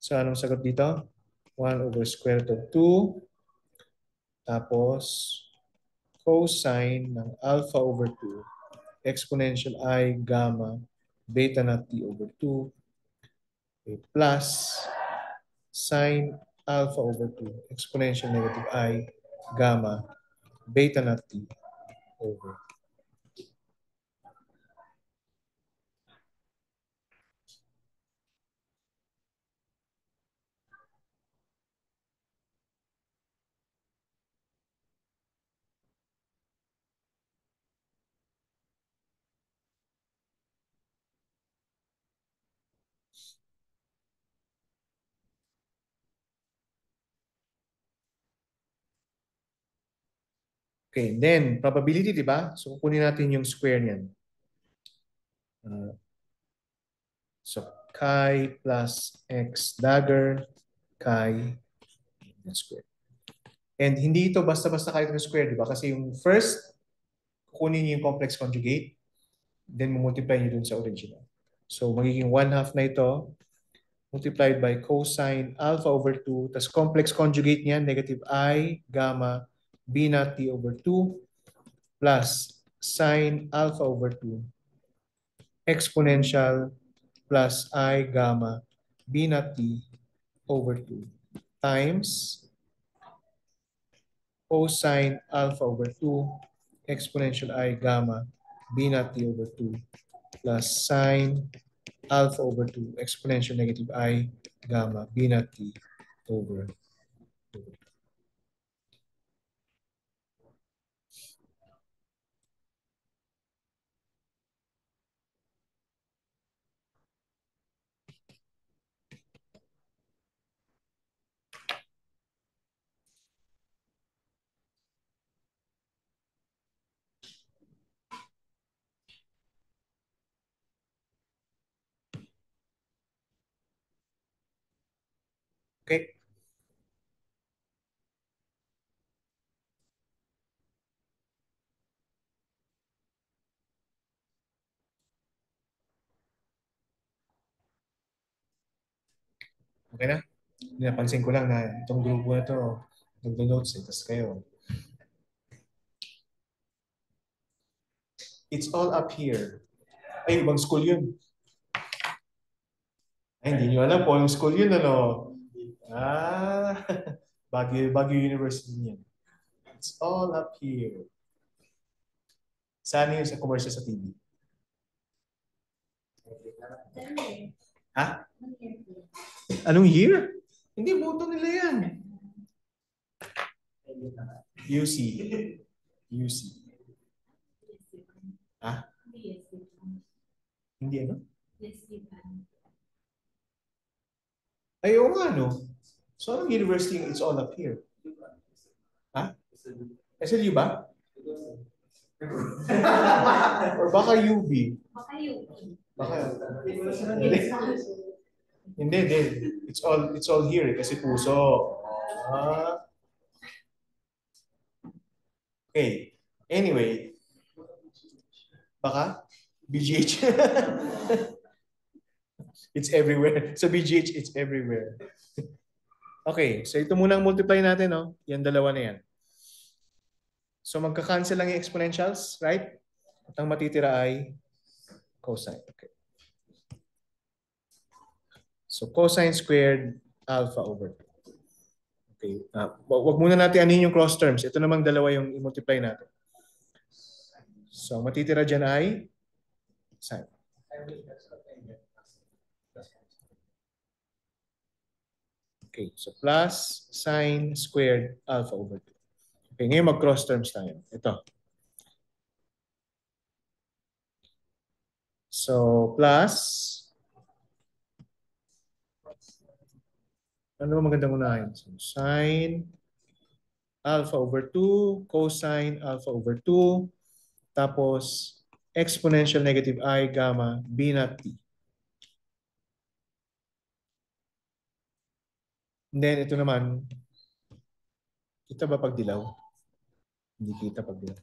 So, anong sagot dito? 1 over square root of 2 tapos cosine ng alpha over 2 exponential I gamma beta naught t over 2 plus sine alpha over 2 exponential negative I gamma beta naught t over. Okay, then probability, di ba? So kukunin natin yung square niyan. So chi plus x dagger chi square. And hindi ito basta-basta kahit ng square, di ba? Kasi yung first kukunin niyo yung complex conjugate, then multiply niyo dun sa original. So magiging 1/2 na ito multiplied by cosine alpha over 2, tas complex conjugate niyan, negative I gamma b naught t over 2 plus sine alpha over 2 exponential plus I gamma b naught t over 2 times cosine alpha over 2 exponential I gamma b naught t over 2 plus sine alpha over 2 exponential negative I gamma b naught t over 2. Okay? Okay na? Napansin ko lang na itong grupo na to, nagdo-notes eh, tas kayo. It's all up here. Ay, ibang school yun. Ay, hindi nyo alam po yung school yun, ano? Ah, Baguio University niyan. It's all up here. Saan yun sa commercial sa TV? Ha? Anong year? Hindi, boto nila yan. UC. UC. Ha? Hindi ano? Ay, oo nga, no? So, anong university yung it's all up here? Ha? SLU ba? Or baka UB? Baka hindi. Hindi, hindi. It's all here eh, kasi puso. Ah, okay. Anyway, baka BGH. It's everywhere. Sa BGH, it's everywhere. Okay, so ito muna ang multiply natin, no? Yan dalawa na yan. So magka-cancel lang yung exponentials, right? At ang matitira ay cosine. Okay. So cosine squared alpha over 2. Okay. Wag muna natin anin yung cross terms. Ito namang dalawa yung i-multiply natin. So matitira dyan ay sine. Okay. So plus sine squared alpha over 2. Okay. Ngayon mag-cross terms tayo. Ito. So plus ano magandang unahin? So sine alpha over 2, cosine alpha over 2, tapos exponential negative I gamma b naught t. And then ito naman, kita ba pag dilaw? Hindi kita pag dilaw.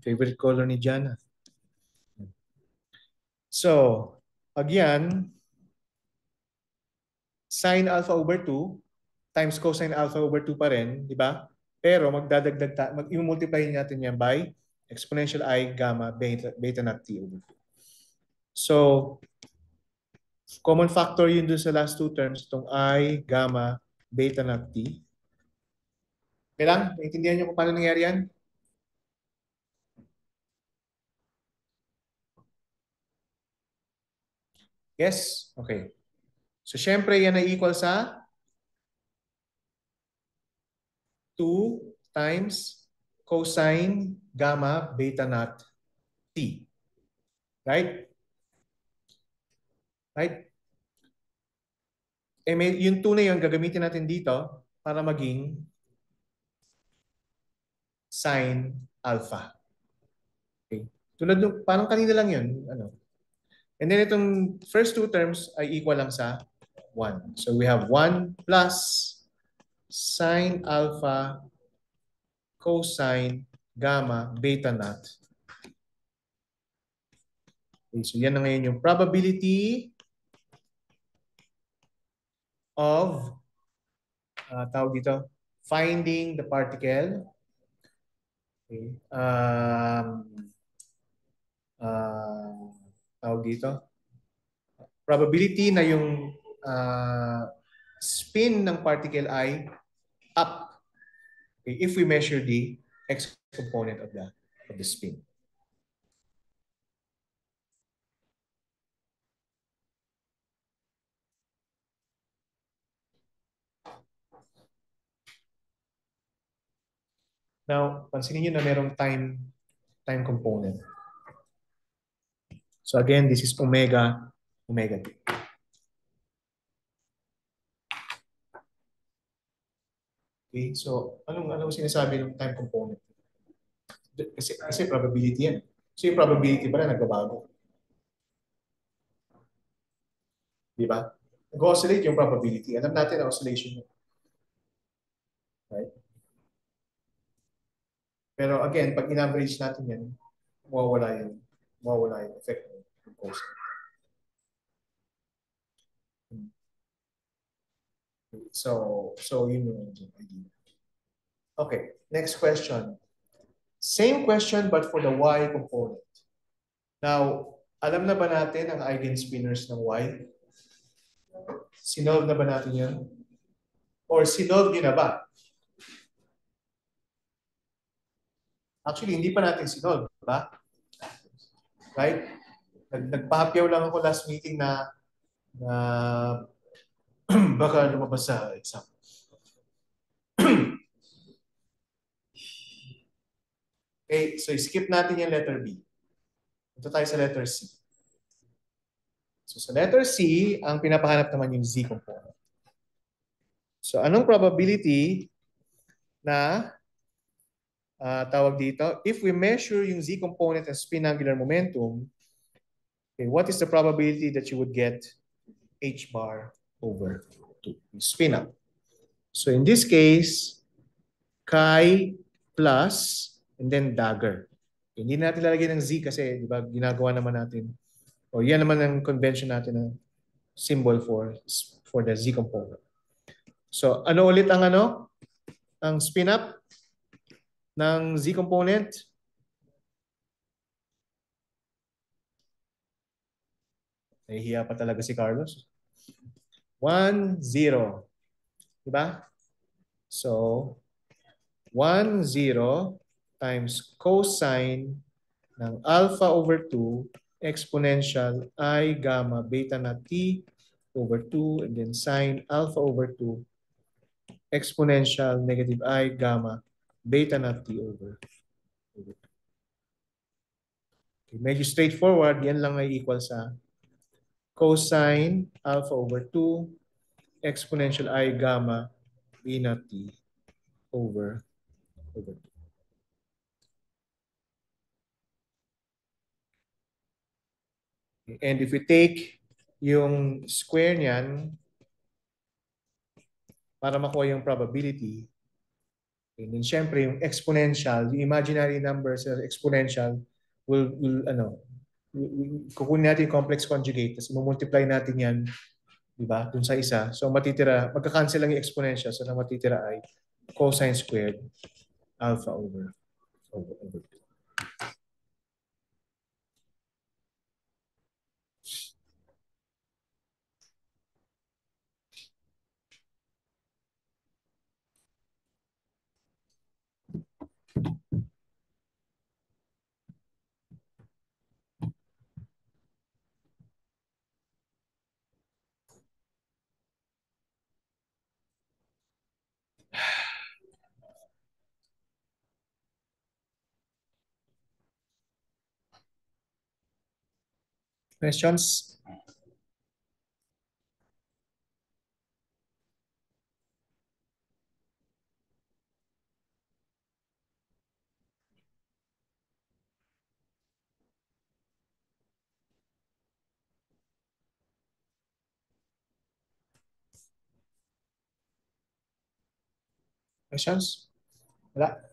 Favorite color ni Jana. So, again, sine alpha over 2 times cosine alpha over 2 pa rin, di ba? Pero magdadagdag, i-multiply natin yan by exponential I gamma beta naught t over 2. So, common factor yun dun sa last two terms, itong I gamma beta naught t. Okay lang? Naintindihan niyo kung paano nangyari yan? Yes? Okay. So, syempre, yan ay equal sa 2 times cosine gamma beta naught t. Right? Right? Eh, yung 2 na yun, gagamitin natin dito para maging sine alpha. Okay. Tulad nung, parang kanina lang yun. Ano? And then itong first two terms ay equal lang sa 1. So we have 1 plus sine alpha cosine gamma beta naught. Okay, so yan na ngayon yung probability of tawag dito, finding the particle. Okay. Tawag dito, probability na yung spin ng particle ay up. Okay, if we measure the x component of the spin. Now, pansinin niyo na merong time component. So again, this is omega t. Okay, so anong sinasabi ng time component? Kasi probability yan. So yung probability pala nagbabago. Di ba? Nag-oscillate yung probability. Alam natin na oscillation yun. Right? Pero again, pag in-average natin yan, mawawala yung effect ng glucose. So yun yung idea. Okay, next question. Same question but for the y component. Now, alam na ba natin ang eigenspinors ng y? Sinolve na ba natin yun? Or sinolve yun na ba? Actually, hindi pa natin sinolve, ba? Right? Nagpahapyaw lang ako last meeting na baka lumabas sa exam. Okay, so skip natin yung letter B. Ito tayo sa letter C. So sa letter C, ang pinapahanap naman yung Z component. So anong probability na tawag dito? If we measure yung Z component and spin angular momentum, okay, what is the probability that you would get H bar over 2? Spin up. So in this case, chi plus and then dagger. Hindi natin lalagyan ng Z kasi, di ba, ginagawa naman natin. O yan naman ang convention natin na symbol for the Z component. So ano ulit ang ang spin up ng Z component? Nahihiya pa talaga si Carlos. 1, 0. Diba? So, 1, 0 times cosine ng alpha over 2 exponential I gamma beta na t over 2 and then sine alpha over 2 exponential negative I gamma beta na t over 2. Okay, medyo straightforward. Yan lang ay equal sa cosine alpha over 2 exponential I gamma b na t over 2. And if we take yung square niyan para makuha yung probability, and then syempre yung exponential, yung imaginary numbers sa exponential will kukunin natin yung complex conjugate, tapos multiply natin yan, di ba, dun sa isa. So matitira, magka-cancel lang yung exponential, so ang matitira ay cosine squared alpha over 2. Questions? Questions? Wala?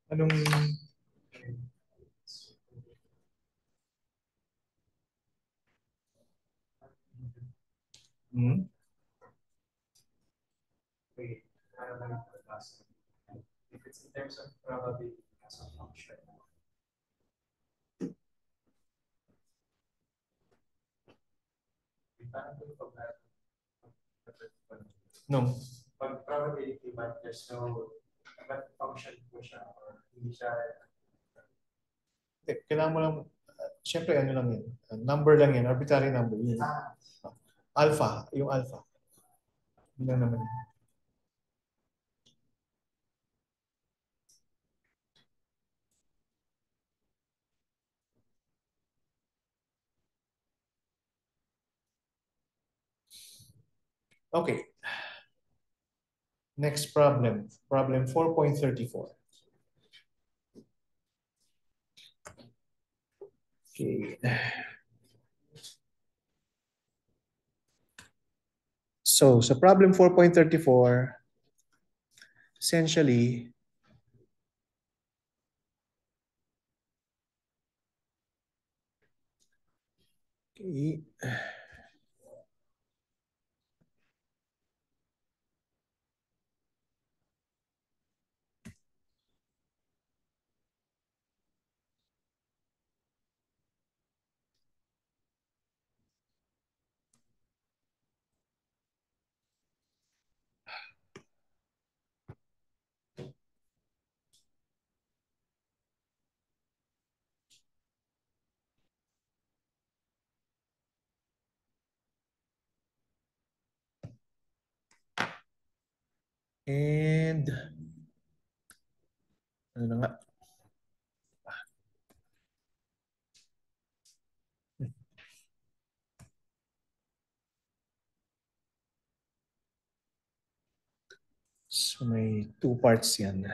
Anong... Hmm? Wait, para lang ipagpasa. If it's in terms of probability as a function. Paano ito pag no. Pag probability but there's no but function po siya or hindi siya kailangan mo lang syempre ano lang yun. Number lang yun, arbitrary number yun. Alpha, yung alpha. Yun lang naman. Okay. Next problem. Problem 4.34. Okay. So, sa problem 4.34, essentially, okay, and ano na nga? So, may two parts yan.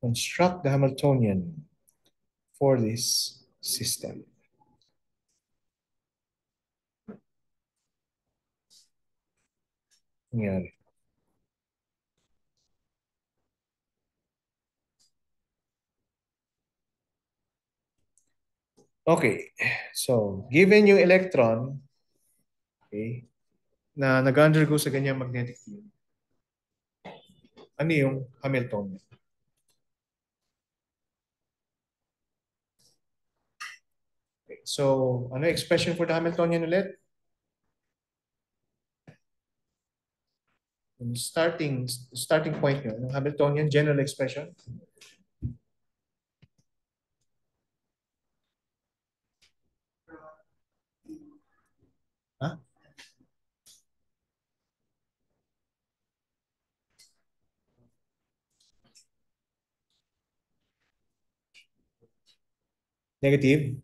Construct the Hamiltonian for this system. Nangyari. Okay. So, given yung electron, okay, na nag-undergo sa ganyang magnetic field, ano yung Hamiltonian? Okay. So, ano expression for the Hamiltonian ulit? Yung starting point nyo, yung Hamiltonian general expression. Ha? Negative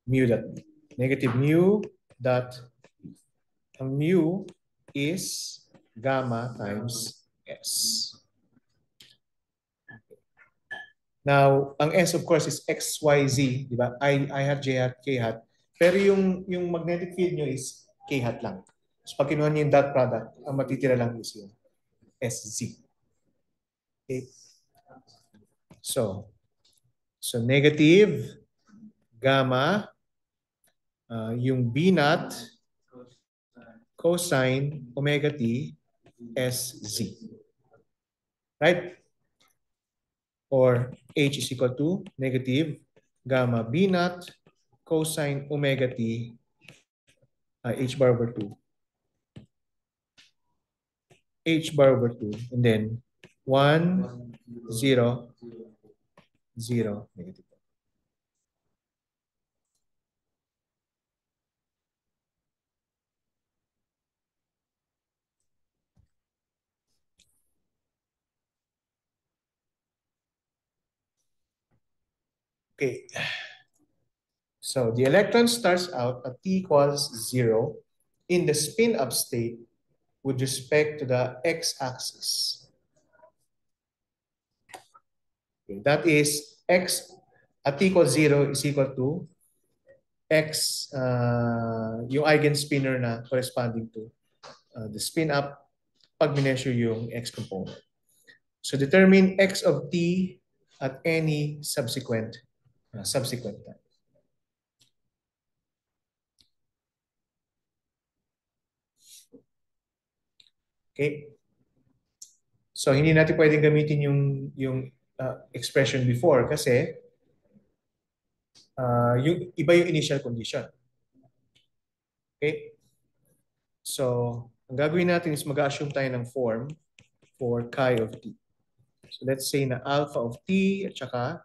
mu dot. Negative mu dot. Ang mu is gamma times S. Now, ang S of course is X, Y, Z, di ba? I hat, J hat, K hat. Pero yung magnetic field nyo is K hat lang. So pag kinuha nyo yung dot product, ang matitira lang is yung SZ. Okay? So, negative, gamma, yung B naught, cosine, omega t, SZ. Right? Or H is equal to negative gamma B naught cosine omega t H bar over 2. H bar over 2 and then 1, 0, 0, negative. Okay. So the electron starts out at t equals 0 in the spin-up state with respect to the x-axis. Okay. That is x at t equals 0 is equal to x, yung eigenspinner na corresponding to the spin-up pag mineasure yung x component. So determine x of t at any subsequent time. Okay? So hindi natin pwedeng gamitin yung expression before kasi yung iba yung initial condition. Okay? So ang gagawin natin is mag-assume tayo ng form for chi of t. So let's say na alpha of t at saka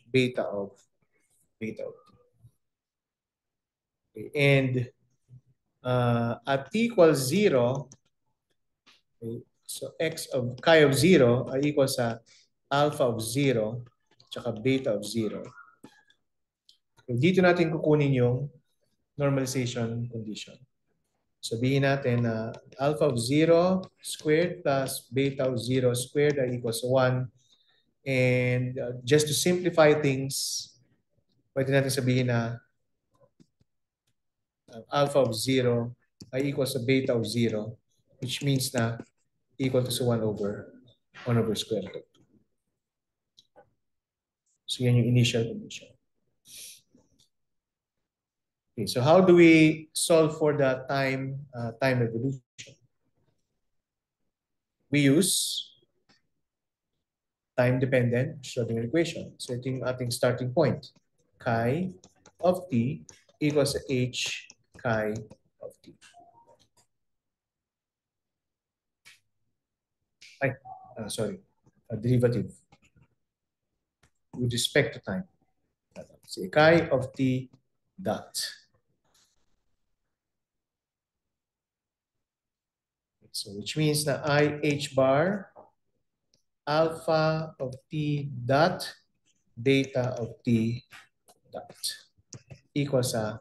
beta of t. Okay. And at t equals 0, okay, so x of chi of 0 ay equal sa alpha of 0 tsaka beta of 0. Okay, dito natin kukunin yung normalization condition. Sabihin natin na alpha of 0 squared plus beta of 0 squared ay equals to 1. And just to simplify things, pwede natin sabihin na alpha of 0 ay equals to beta of 0, which means na equal to 1 over square root. So yan yung initial condition. Okay, so how do we solve for the time evolution? We use time-dependent Schrodinger equation. So ito yung ating starting point. Chi of t equals to h chi of t. Ay, sorry, a derivative with respect to time. So chi of t dot. So which means na I h bar alpha of t dot beta of t dot equals sa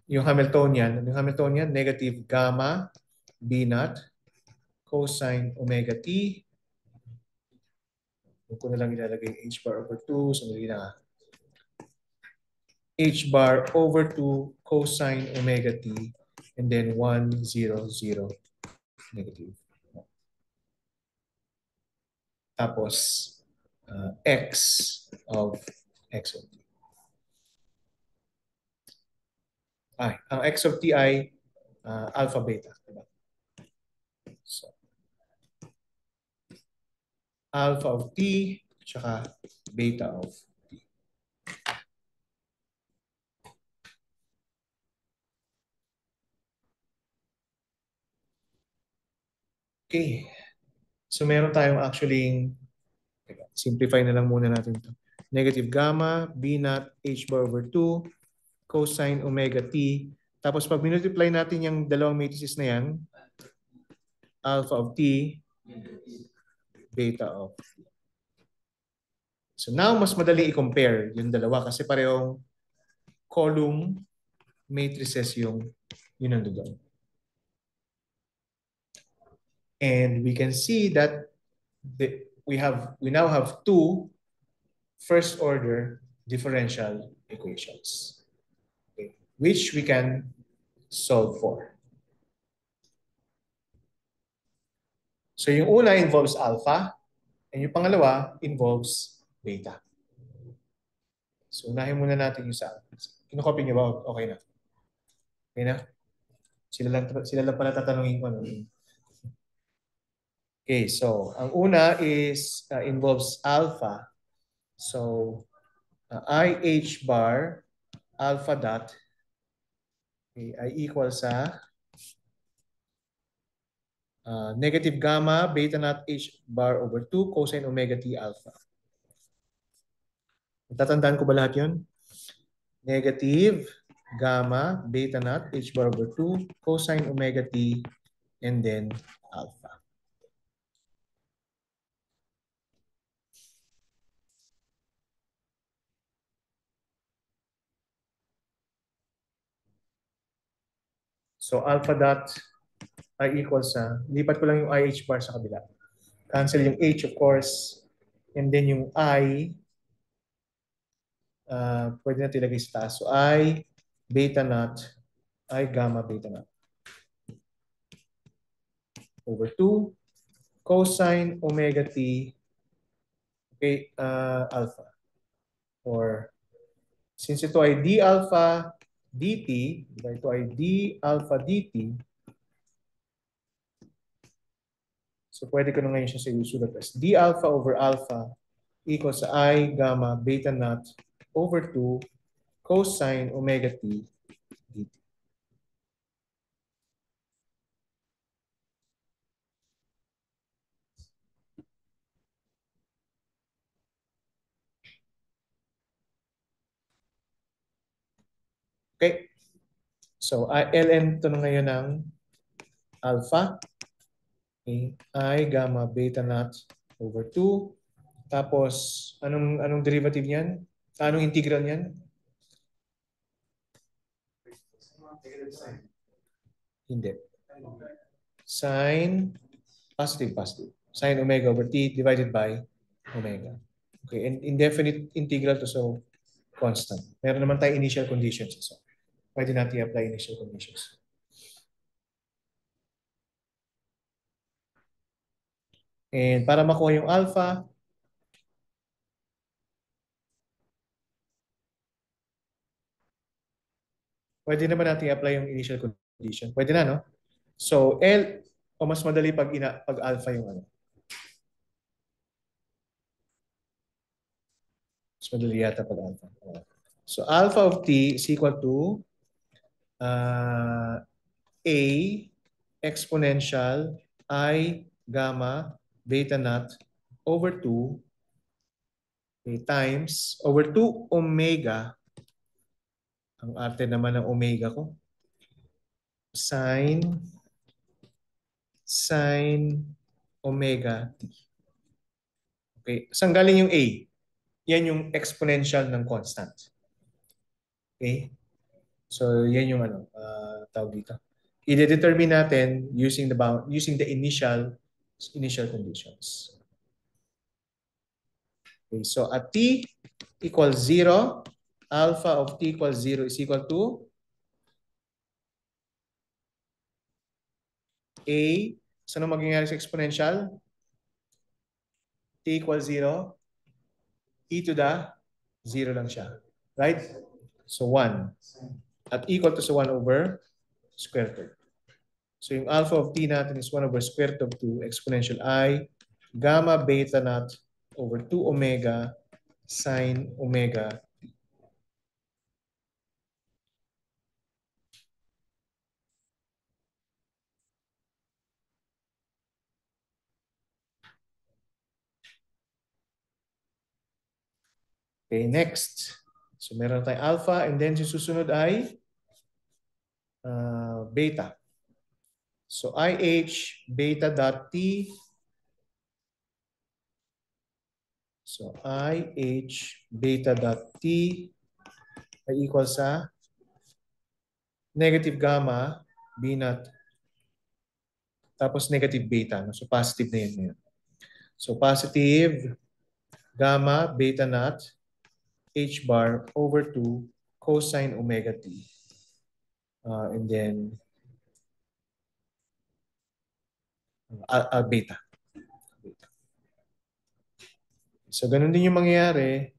yung Hamiltonian, negative gamma b naught cosine omega t. Kung ko na lang ilalagay h bar over 2, sandali na. H bar over 2 cosine omega t and then 1, 0, 0 negative. Tapos x of t. Ang x of t ay alpha beta. Diba? So, alpha of t tsaka beta of t. Okay. So meron tayong actually, simplify na lang muna natin ito. Negative gamma, b naught, h bar over 2, cosine omega t. Tapos pag multiply natin yung dalawang matrices na yan, alpha of t, beta of t. So now, mas madali i-compare yung dalawa kasi parehong column matrices yung nandoon. And we can see that we now have two first order differential equations, okay, which we can solve for. So yung una involves alpha and yung pangalawa involves beta. So unahin muna natin yung sa alpha. Kinokopy niyo ba? Okay na. Okay na? Sila lang pala tatanungin ko. No? Okay, so ang una is involves alpha. So IH bar alpha dot, okay, ay equal sa negative gamma beta naught H bar over 2 cosine omega t alpha. Tatandaan ko ba lahat yun? Negative gamma beta naught H bar over 2 cosine omega t and then alpha. So alpha dot ay equals sa, lipat ko lang yung IH bar sa kabila. Cancel yung H of course. And then yung I, pwede natin ilagay sa taas. So I beta naught, I gamma beta naught over 2 cosine omega t, okay, alpha. Or since ito ay d alpha dt, ito ay d alpha dt, so pwede ko na ngayon siya sa isulat as d alpha over alpha equals sa I gamma beta naught over 2 cosine omega t dt. Okay? So, ln ito na ngayon ng alpha. Okay? I gamma beta naught over 2. Tapos, anong derivative niyan? Anong integral niyan? Hindi. Sine, positive. Sine omega over t divided by omega. Okay, and indefinite integral to so constant. Meron naman tayong initial conditions. So, pwede natin i-apply initial conditions. And para makuha yung alpha, pwede naman natin i-apply yung initial condition. Pwede na, no? So, o mas madali pag alpha yung ano. Mas madali yata pag alpha. So, alpha of t is equal to a exponential I gamma beta naught over 2 times over 2 omega. Ang arte naman ng omega ko. Sine omega t. Okay. Saan galing yung a? Yan yung exponential ng constant. Okay? So, yan yung tawag dito. I-determine natin using the initial conditions. Okay, so at t equals 0, alpha of t equals 0 is equal to a. So, ano mangyayari sa exponential? T equals 0, e to the 0 lang siya. Right? So, 1. At equal to sa 1 over square root. So, yung alpha of t natin is 1 over square root of 2 exponential I gamma beta naught over 2 omega sine omega. Okay, next. So, meron tayong alpha and then susunod ay beta. So, IH beta dot T. So, IH beta dot T ay equal sa negative gamma B naught tapos negative beta. No? So, positive na yun ngayon. So, positive gamma beta naught H bar over 2 cosine omega T. And then beta. So, ganun din yung mangyayari.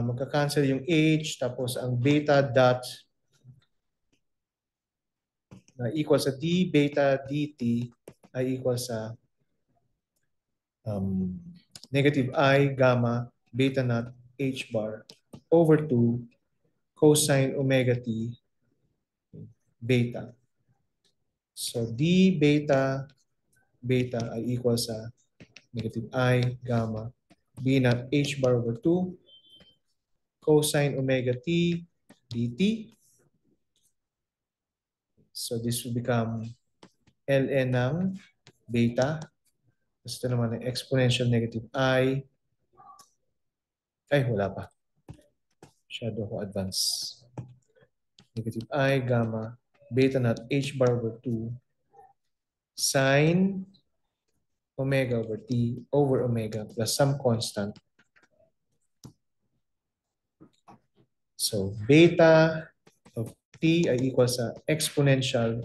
Magka-cancel yung H tapos ang beta dot na equal sa d beta dt ay equal sa negative I gamma beta naught H bar over 2 cosine omega t beta. So d beta beta ay equal sa negative I gamma B naught H bar over 2 cosine omega t dt. So this will become ln ng beta. Ito naman ang exponential negative I. Ay, wala pa. Masyado ako advance. Negative I gamma beta naught h bar over 2 sine omega over t over omega plus some constant. So beta of t ay equal sa exponential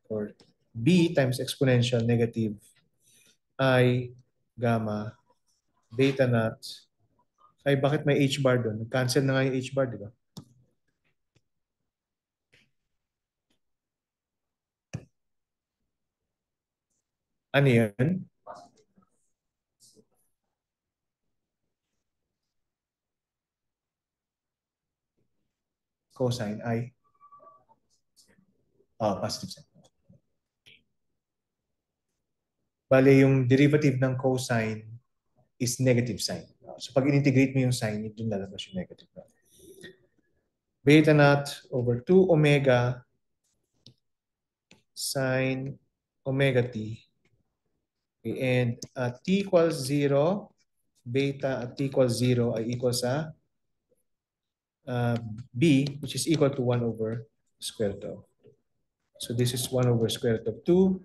or b times exponential negative I gamma beta naught. Ay, bakit may h bar doon? Cancel na nga yung h bar, di ba? Ano yan? Cosine I. Positive sign. Bale, yung derivative ng cosine is negative sign. So pag in-integrate mo yung sign, doon lalabas yung negative. Beta naught over 2 omega sine omega t. Okay, and t equals 0, beta at t equals 0 ay equal sa b, which is equal to 1 over square root of. So this is 1 over square root of 2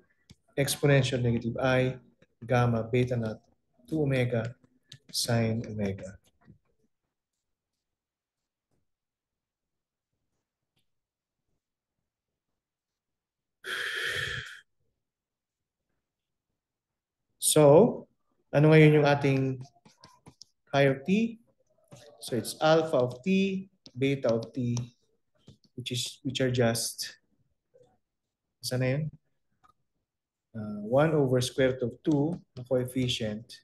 exponential negative I gamma beta naught 2 omega sine omega. So, ano ngayon yung ating phi of t? So it's alpha of t, beta of t, which are just, saan na yun? 1 over square root of 2 na coefficient.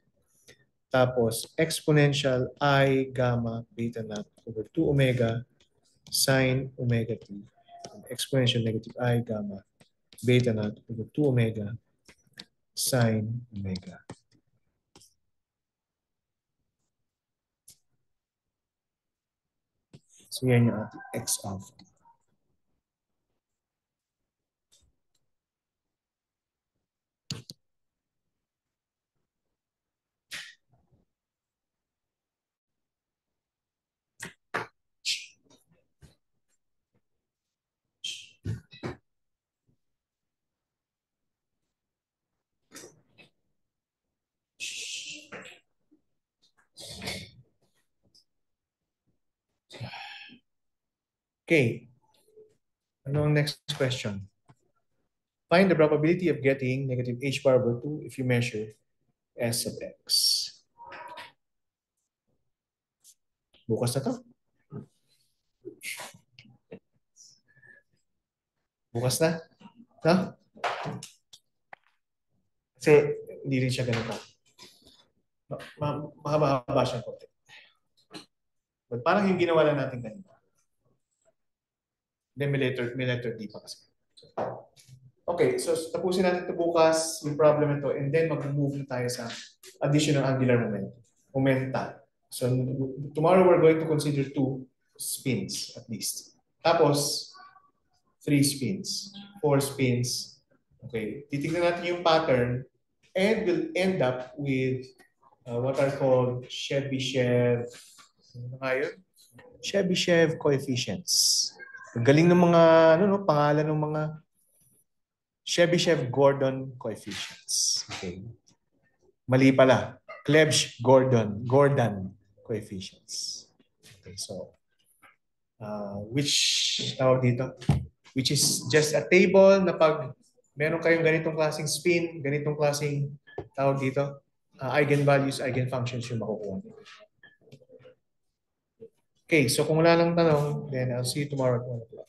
Tapos exponential I gamma beta naught over 2 omega sine omega t. Exponential negative I gamma beta naught over 2 omega sine omega. So yan yung ating x alpha. Okay. Ano ang next question? Find the probability of getting negative h bar over 2 if you measure s of x. Bukas na to. Bukas na. No? Kasi hindi rin siya ganito. Mahaba siya konti. But parang yung ginawa lang natin ganito. Then may letter D pa kasi. Okay, so tapusin natin ito bukas, yung problem ito, and then mag-move na tayo sa additional angular momenta. So tomorrow we're going to consider 2 spins at least. Tapos, 3 spins, 4 spins. Okay, titignan natin yung pattern and we'll end up with what are called Chebyshev, ano nga yun? Chebyshev coefficients. Ang galing ng mga pangalan ng mga Chebyshev-Gordon coefficients. Okay. Mali pala. Clebsch-Gordon coefficients. Okay, so which tawag dito? Which is just a table na pag meron kayong ganitong klaseng spin, ganitong klaseng tawag dito, eigenvalues, eigenfunctions yung makukuha. Okay, so kung wala lang tanong, then I'll see you tomorrow at 1 o'clock.